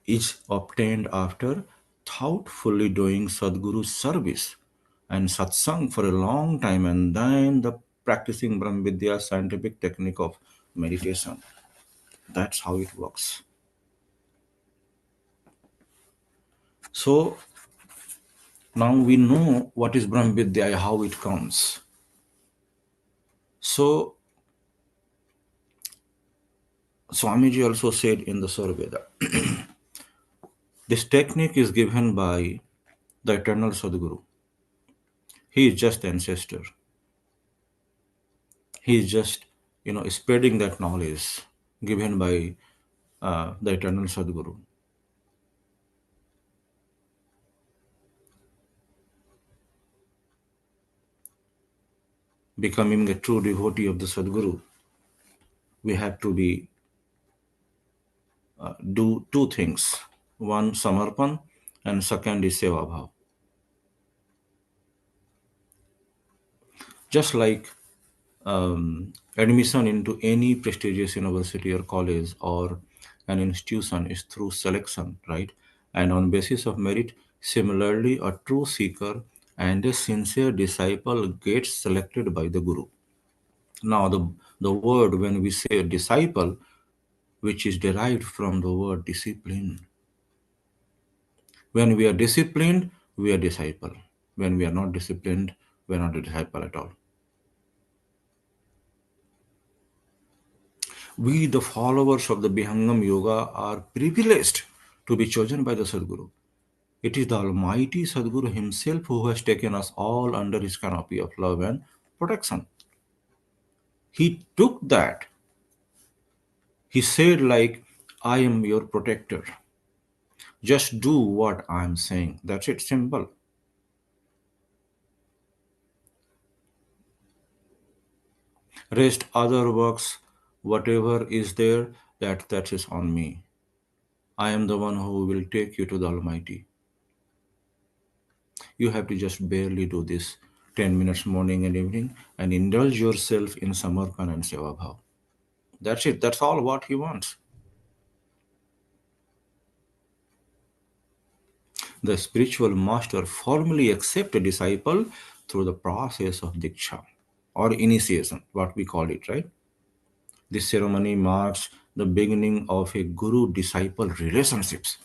[SPEAKER 3] is obtained after thoughtfully doing Sadguru's service and satsang for a long time, and then the practicing Brahm Vidya scientific technique of meditation. That's how it works. So now we know what is Brahm Vidya, how it comes. So Swamiji also said in the Surveda, this technique is given by the eternal Sadguru. He is just the ancestor. He is just, spreading that knowledge given by the eternal Sadguru. Becoming a true devotee of the Sadguru, we have to be do two things. One, samarpan, and second is seva bhav. Just like admission into any prestigious university or college or an institution is through selection, right? And on basis of merit, similarly, a true seeker and a sincere disciple gets selected by the Guru. Now, the word when we say disciple, which is derived from the word discipline. When we are disciplined, we are disciple. When we are not disciplined, we are not a disciple at all. We, the followers of the Vihangam Yoga, are privileged to be chosen by the Sadguru. It is the Almighty Sadguru Himself who has taken us all under His canopy of love and protection. He took that. He said, like, I am your protector. Just do what I am saying. That's it, simple. Rest, other works, whatever is there, that is on me. I am the one who will take you to the Almighty. You have to just barely do this 10 minutes morning and evening and indulge yourself in samarpan and seva bhav. That's it. That's all what he wants. The spiritual master formally accepts a disciple through the process of diksha or initiation, what we call it, right? This ceremony marks the beginning of a guru-disciple relationships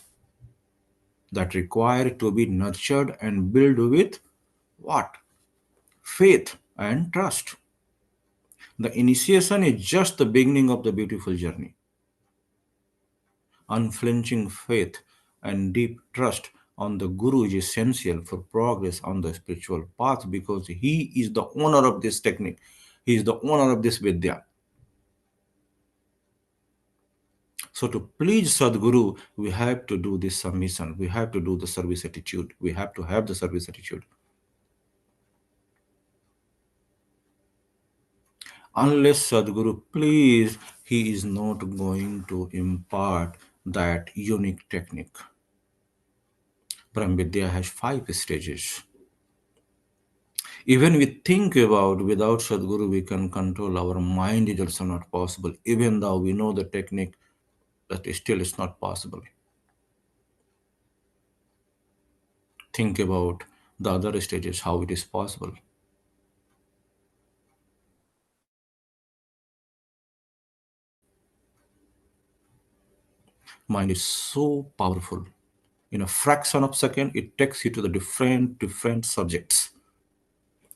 [SPEAKER 3] that require to be nurtured and built with what? Faith and trust. The initiation is just the beginning of the beautiful journey. Unflinching faith and deep trust on the Guru is essential for progress on the spiritual path because he is the owner of this technique. He is the owner of this Vidya. So to please Sadguru, we have to do this submission. We have to do the service attitude. We have to have the service attitude. Unless Sadguru please, he is not going to impart that unique technique. Brahm Vidya has 5 stages. Even we think about without Sadguru, we can control our mind is also not possible. Even though we know the technique, that still is not possible. Think about the other stages, how it is possible. Mind is so powerful. In a fraction of a second, it takes you to the different subjects.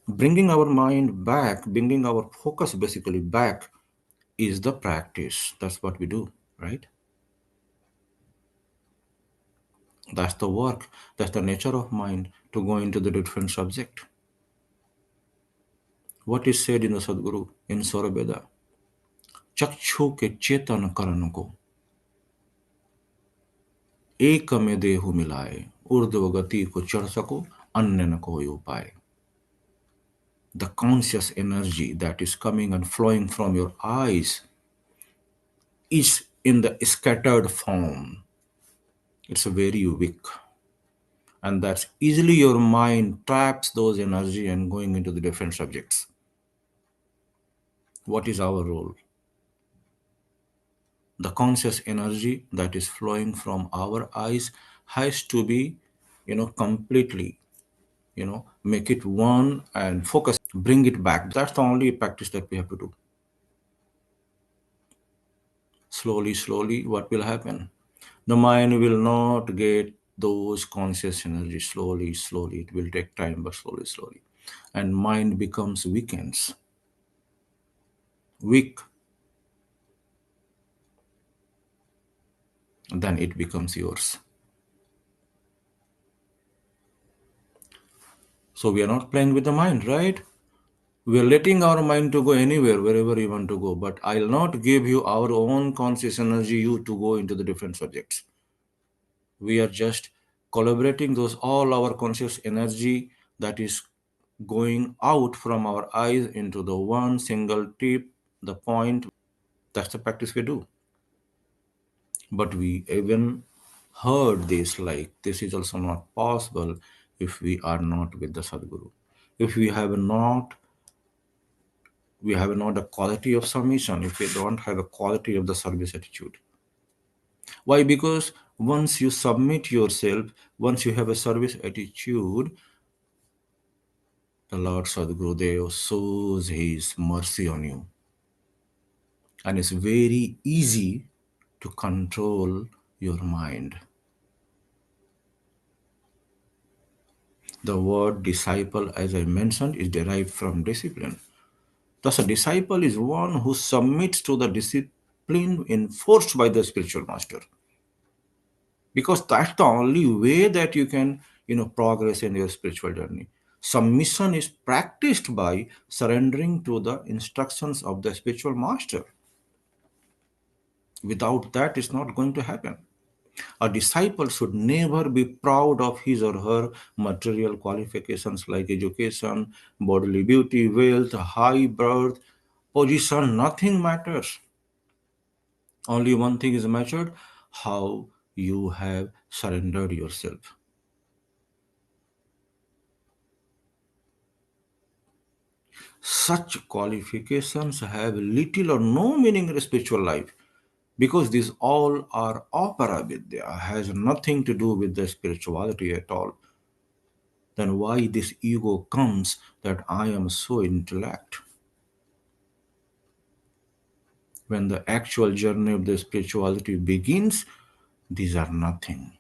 [SPEAKER 3] Bringing our mind back, bringing our focus basically back is the practice. That's what we do, right? That's the work. That's the nature of mind to go into the different subject. What is said in the Sadguru in Saurabeda? चक्षु के चेतन करण को एक में देहु मिलाए ऊर्ध्व गति को चढ़ सको अन्य न कोई उपाय. the conscious energy that is coming and flowing from your eyes is in the scattered form. It's very weak. And that's easily your mind traps those energy and going into the different subjects. What is our role? The conscious energy that is flowing from our eyes has to be, completely, make it one and focus, bring it back. That's the only practice that we have to do. Slowly, slowly, what will happen? The mind will not get those conscious energy. Slowly, slowly. It will take time, but slowly, slowly. And mind becomes weakens. Weak, then it becomes yours. So we are not playing with the mind, right? We are letting our mind to go anywhere, wherever you want to go. But I'll not give you our own conscious energy, you to go into the different subjects. We are just collaborating those all our conscious energy that is going out from our eyes into the one single tip, the point. That's the practice we do. But we even heard this like this is also not possible if we are not with the Sadguru. If we have not a quality of submission, if we don't have a quality of the service attitude. Why? Because once you submit yourself, once you have a service attitude, the Lord Sadgurudeo shows His mercy on you. And it's very easy to control your mind. The word disciple, as I mentioned, is derived from discipline. Thus, a disciple is one who submits to the discipline enforced by the spiritual master. Because that's the only way that you can, progress in your spiritual journey. Submission is practiced by surrendering to the instructions of the spiritual master. Without that, it's not going to happen. A disciple should never be proud of his or her material qualifications like education, bodily beauty, wealth, high birth, position. Nothing matters. Only one thing is measured: how you have surrendered yourself. Such qualifications have little or no meaning in spiritual life because these all are opera vidya, has nothing to do with the spirituality at all. Then why this ego comes that I am so intellect? When the actual journey of the spirituality begins, these are nothing.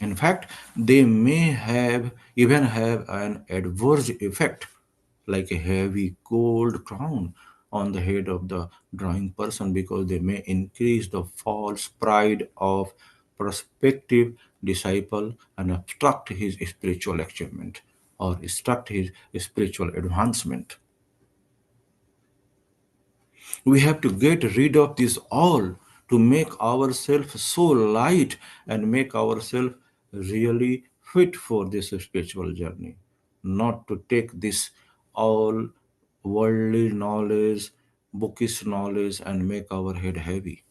[SPEAKER 3] In fact, they may even have an adverse effect, like a heavy gold crown on the head of the drawing person, because they may increase the false pride of prospective disciple and obstruct his spiritual achievement or obstruct his spiritual advancement. We have to get rid of this all to make ourselves so light and make ourselves really fit for this spiritual journey, not to take this all worldly knowledge, bookish knowledge, and make our head heavy.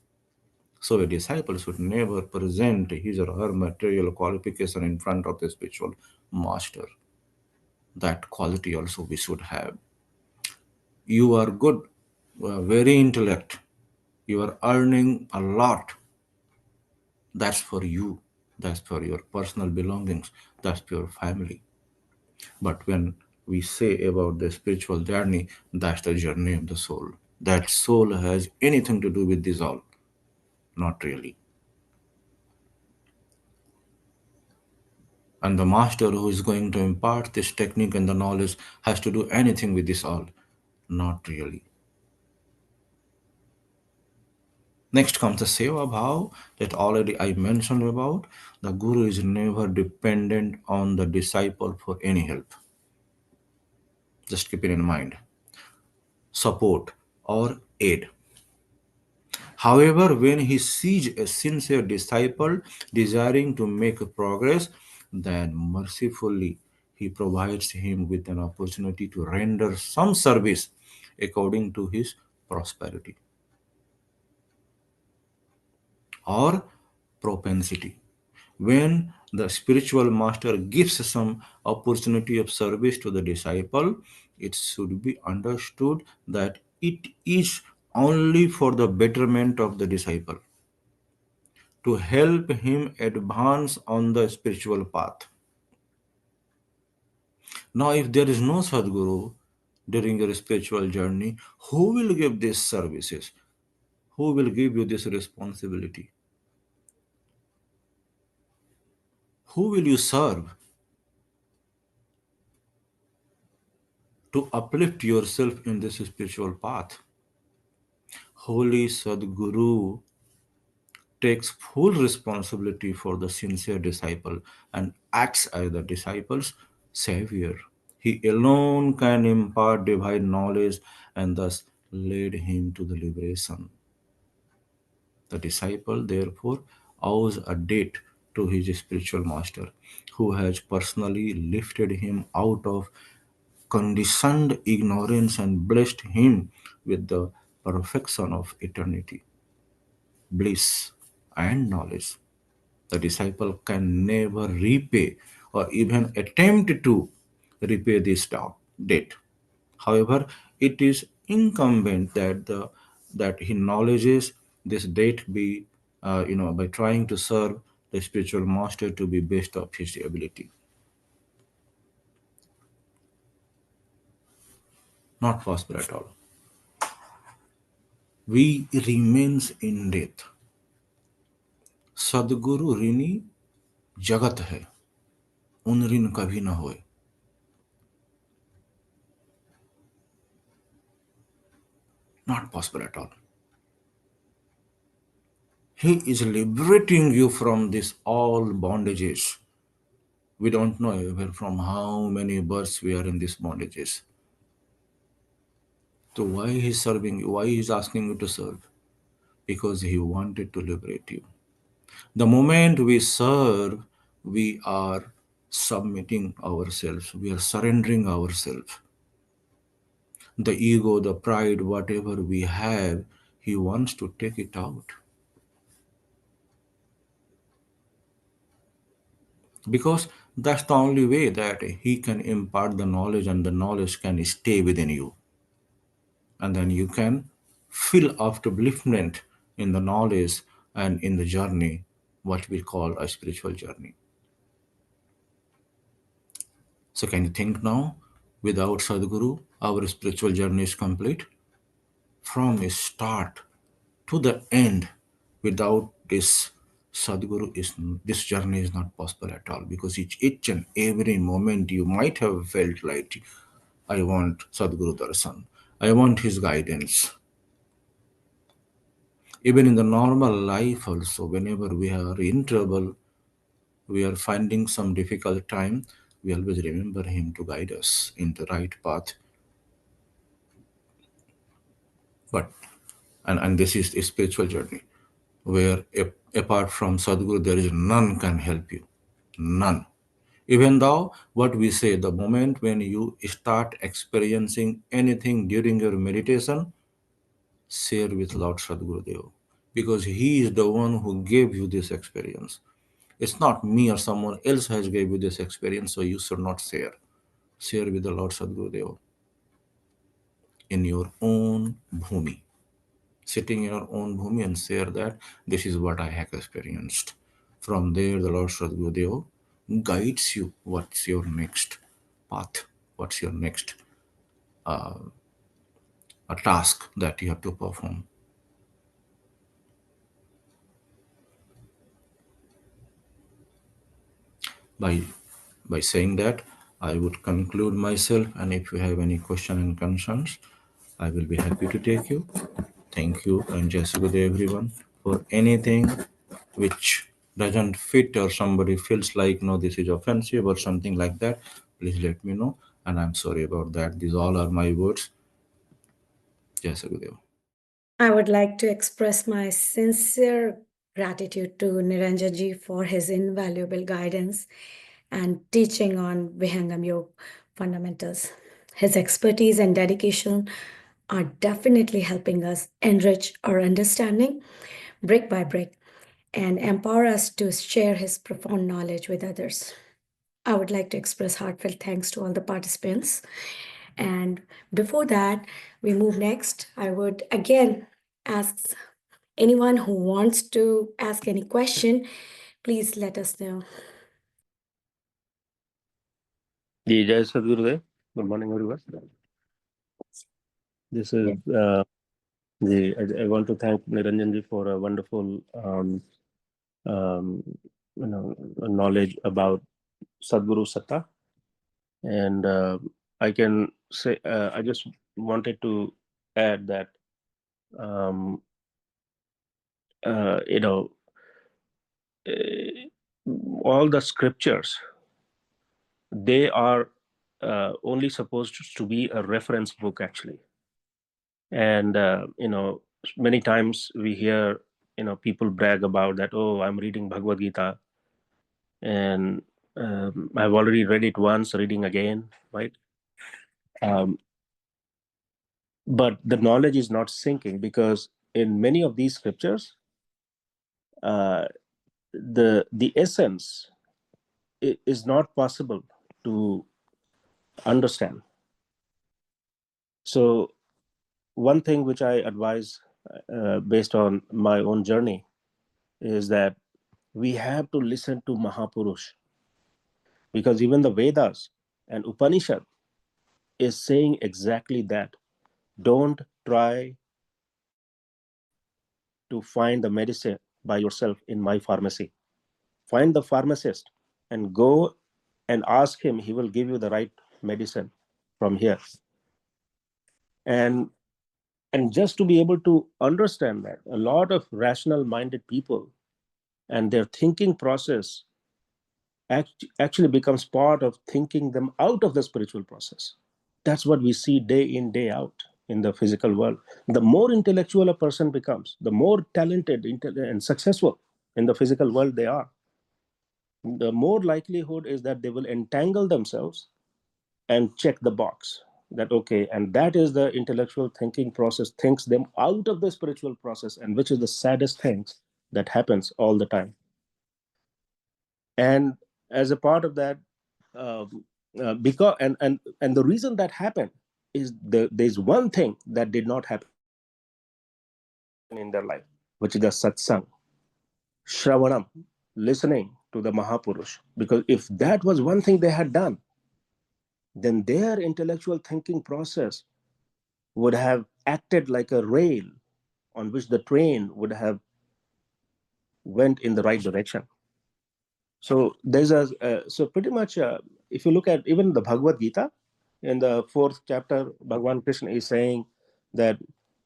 [SPEAKER 3] So a disciple should never present his or her material qualification in front of the spiritual master. That quality also we should have. You are good, very intellect, you are earning a lot. That's for you, that's for your personal belongings, that's for your family. But when we say about the spiritual journey, that's the journey of the soul. That soul has anything to do with this all? Not really. And the master who is going to impart this technique and the knowledge has to do anything with this all? Not really. Next comes the Seva Bhav that already I mentioned about. The Guru is never dependent on the disciple for any help. Just keep it in mind. Support or aid. However, when he sees a sincere disciple desiring to make progress, then mercifully he provides him with an opportunity to render some service according to his prosperity or propensity. When the spiritual master gives some opportunity of service to the disciple, it should be understood that it is only for the betterment of the disciple, to help him advance on the spiritual path. Now, if there is no Sadguru during your spiritual journey, who will give these services? Who will give you this responsibility? Who will you serve to uplift yourself in this spiritual path? Holy Sadguru takes full responsibility for the sincere disciple and acts as the disciple's savior. He alone can impart divine knowledge and thus lead him to the liberation. The disciple, therefore, owes a debt to his spiritual master, who has personally lifted him out of conditioned ignorance and blessed him with the perfection of eternity, bliss, and knowledge. The disciple can never repay or even attempt to repay this debt. However, it is incumbent that he acknowledges this debt be by trying to serve the spiritual master to be best of his ability. Not possible at all. We remains in death. सदगुरु ऋणी जगत है, उन ऋण कभी न होए. Not possible at all. He is liberating you from this all bondages. We don't know ever from how many births we are in these bondages. So why he is serving you? Why he is asking you to serve? Because he wanted to liberate you. The moment we serve, we are submitting ourselves. We are surrendering ourselves. The ego, the pride, whatever we have, he wants to take it out. Because that's the only way that he can impart the knowledge, and the knowledge can stay within you. And then you can feel upliftment in the knowledge and in the journey, what we call a spiritual journey. So can you think now, without Sadguru, our spiritual journey is complete? From start to the end, without this Sadguru, this journey is not possible at all, because each and every moment you might have felt like, I want Sadguru Darshan, I want his guidance. Even in the normal life also, whenever we are in trouble, we are finding some difficult time, we always remember him to guide us in the right path. But and this is a spiritual journey where apart from Sadguru, there is none can help you. None. Even though what we say, the moment when you start experiencing anything during your meditation, share with Lord Sadgurudeo, because he is the one who gave you this experience. It's not me or someone else has gave you this experience, so you should not share. Share with the Lord Sadgurudeo in your own bhumi, sitting in your own bhumi, and share that this is what I have experienced. From there, the Lord Sadgurudeo guides you. What's your next path? What's your next a task that you have to perform? By saying that, I would conclude myself, and if you have any question and concerns, I will be happy to take you. Thank you, and just good everyone. For anything which doesn't fit or somebody feels like no, this is offensive or something like that, please let me know, and I'm sorry about that. These all are my words. Jai Sadgurudeo.
[SPEAKER 1] I would like to express my sincere gratitude to Niranjanji for his invaluable guidance and teaching on Vihangam Yoga fundamentals. His expertise and dedication are definitely helping us enrich our understanding brick by brick and empower us to share his profound knowledge with others. I would like to express heartfelt thanks to all the participants. And before that, we move next. I would again ask anyone who wants to ask any question, please let us know.
[SPEAKER 4] Jai Sadgurudeo. Good morning, everyone. This is I want to thank Niranjanji for a wonderful knowledge about Sadguru Satta, and I can say I just wanted to add that all the scriptures, they are only supposed to be a reference book actually. And many times we hear people brag about that, oh, I'm reading Bhagavad Gita and I've already read it once, reading again, right? But the knowledge is not sinking, because in many of these scriptures the essence is not possible to understand. So one thing which I advise based on my own journey is that we have to listen to Mahapurush, because even the Vedas and Upanishad is saying exactly that. Don't try to find the medicine by yourself in my pharmacy. Find the pharmacist and go and ask him. He will give you the right medicine from here. And just to be able to understand that, a lot of rational minded people and their thinking process actually becomes part of thinking them out of the spiritual process. That's what we see day in, day out in the physical world. The more intellectual a person becomes, the more talented and successful in the physical world they are, the more likelihood is that they will entangle themselves and check the box that, okay, and that is the intellectual thinking process, thinks them out of the spiritual process, and which is the saddest thing that happens all the time. And as a part of that, because and the reason that happened is there's one thing that did not happen in their life, which is the satsang, shravanam, listening to the Mahapurush. Because if that was one thing they had done, then their intellectual thinking process would have acted like a rail on which the train would have went in the right direction. So there's so pretty much if you look at even the Bhagavad Gita, in the 4th chapter, Bhagavan Krishna is saying that,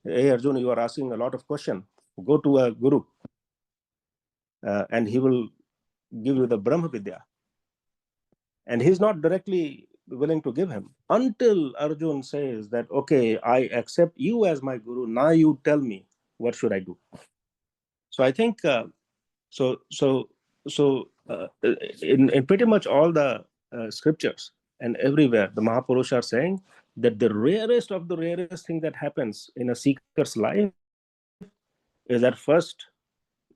[SPEAKER 4] hey Arjuna, you are asking a lot of questions. Go to a guru and he will give you the Brahma Vidya. And he's not directly willing to give him until Arjun says that, okay, I accept you as my guru. Now you tell me, what should I do? So I think in pretty much all the scriptures and everywhere, the Mahapurush are saying that the rarest of the rarest thing that happens in a seeker's life is that first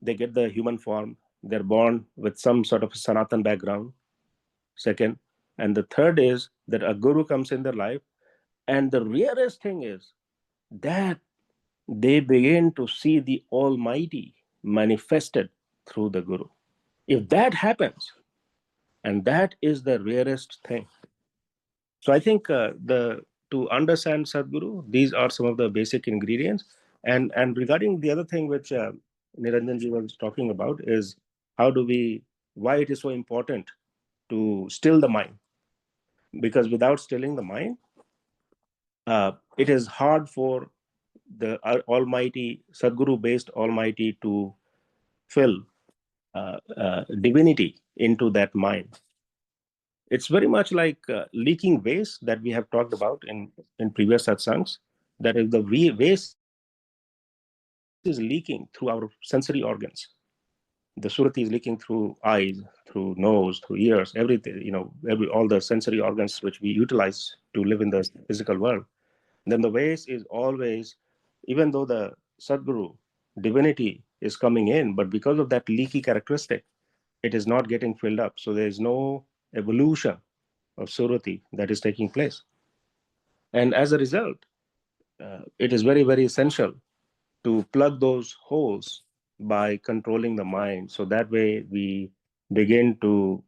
[SPEAKER 4] they get the human form, they're born with some sort of Sanatan background. Second, and the third is that a guru comes in their life, and the rarest thing is that they begin to see the Almighty manifested through the guru. If that happens, and that is the rarest thing. So I think to understand Sadguru, these are some of the basic ingredients. And regarding the other thing which Niranjanji was talking about is why it is so important to still the mind. Because without stilling the mind, it is hard for the Almighty, Sadguru-based Almighty to fill divinity into that mind. It's very much like leaking vase that we have talked about in previous satsangs, that if the vase is leaking through our sensory organs, the surati is leaking through eyes, through nose, through ears, everything, all the sensory organs which we utilize to live in the physical world. Then the waste is always, even though the Sadguru divinity is coming in, but because of that leaky characteristic, it is not getting filled up. So there is no evolution of surati that is taking place. And as a result, it is very, very essential to plug those holes by controlling the mind. So that way we begin to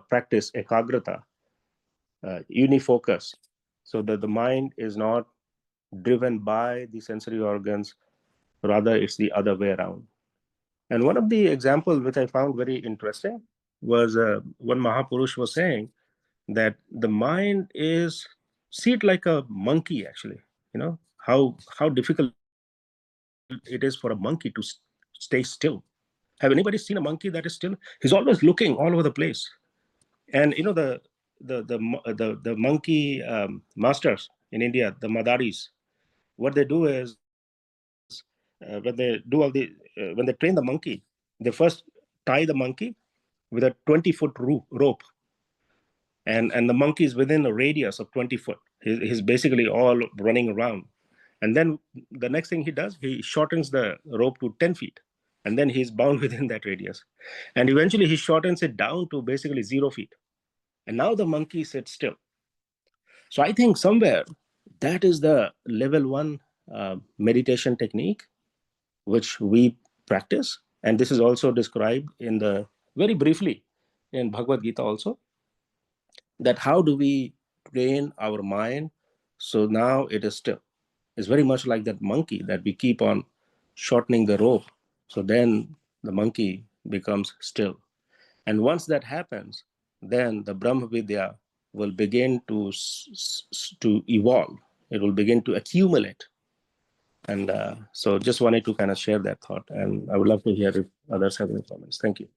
[SPEAKER 4] practice ekagrata, unifocus, so that the mind is not driven by the sensory organs, rather it's the other way around. And one of the examples which I found very interesting was one Mahapurush was saying that the mind is, see it like a monkey actually, how difficult it is for a monkey to stay still. Have anybody seen a monkey that is still? He's always looking all over the place. And the monkey masters in India, the Madaris, what they do is when they train the monkey, they first tie the monkey with a 20-foot rope, and the monkey is within a radius of 20 foot. He's basically all running around. And then the next thing he does, he shortens the rope to 10 feet. And then he's bound within that radius. And eventually he shortens it down to basically 0 feet. And now the monkey sits still. So I think somewhere that is the level 1 meditation technique which we practice. And this is also described in very briefly in Bhagavad Gita also, that how do we train our mind so now it is still. It's very much like that monkey that we keep on shortening the rope, so then the monkey becomes still. And once that happens, then the Brahma Vidya will begin to evolve. It will begin to accumulate. And so just wanted to kind of share that thought. And I would love to hear if others have any comments. Thank you.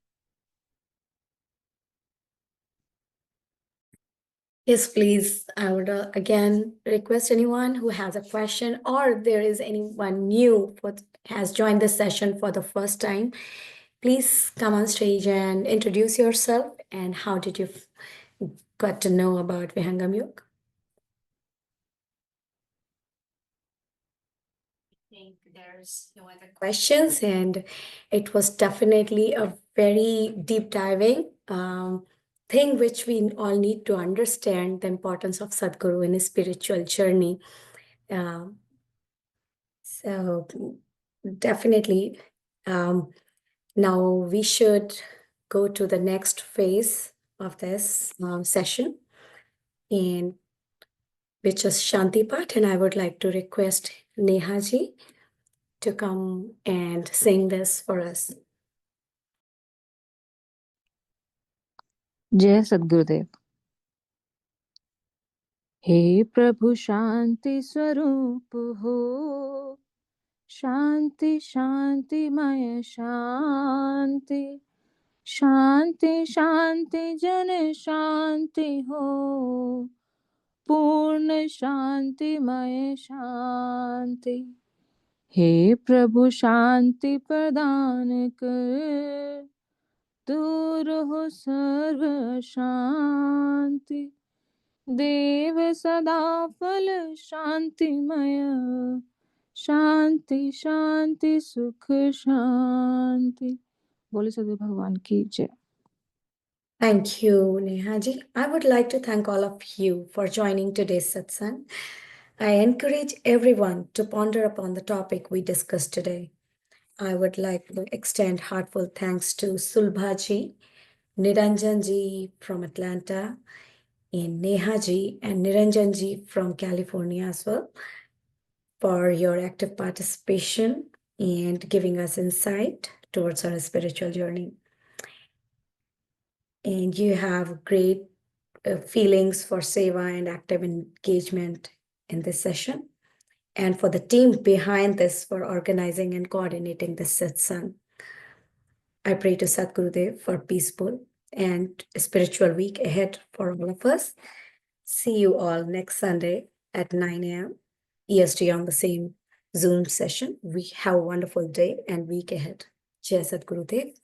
[SPEAKER 1] Yes, please. I would again request anyone who has a question, or there is anyone new who has joined this session for the first time, please come on stage and introduce yourself. And how did you got to know about Vihangam Yoga? I think there's no other questions, and it was definitely a very deep diving thing which we all need to understand, the importance of Sadguru in a spiritual journey. So definitely now we should go to the next phase of this session, and which is Shanti Part, and I would like to request Nehaji to come and sing this for us.
[SPEAKER 5] जय सद्गुरुदेव। हे प्रभु शांति स्वरूप हो, शांति शांतिमय शांति, शांति शांति जन शांति हो, पूर्ण शांतिमय शांति। हे प्रभु शांति प्रदान कर, दूर हो सर्व शांति, देव सदा फल शांतिमय, शांति शांति सुख शांति। बोले सदगुरु भगवान की जय।
[SPEAKER 1] Thank you, Nehaji. I would like to thank all of you for joining today's satsang. I encourage everyone to ponder upon the topic we discussed today. I would like to extend heartfelt thanks to Sulbhaji, Niranjanji from Atlanta, and Nehaji and Niranjanji from California as well, for your active participation and giving us insight towards our spiritual journey. And you have great feelings for seva and active engagement in this session, and for the team behind this for organizing and coordinating this satsang. I pray to Sadgurudeo for peaceful and spiritual week ahead for all of us. See you all next Sunday at 9 a.m. EST on the same Zoom session. We have a wonderful day and week ahead. Jai Sadgurudeo.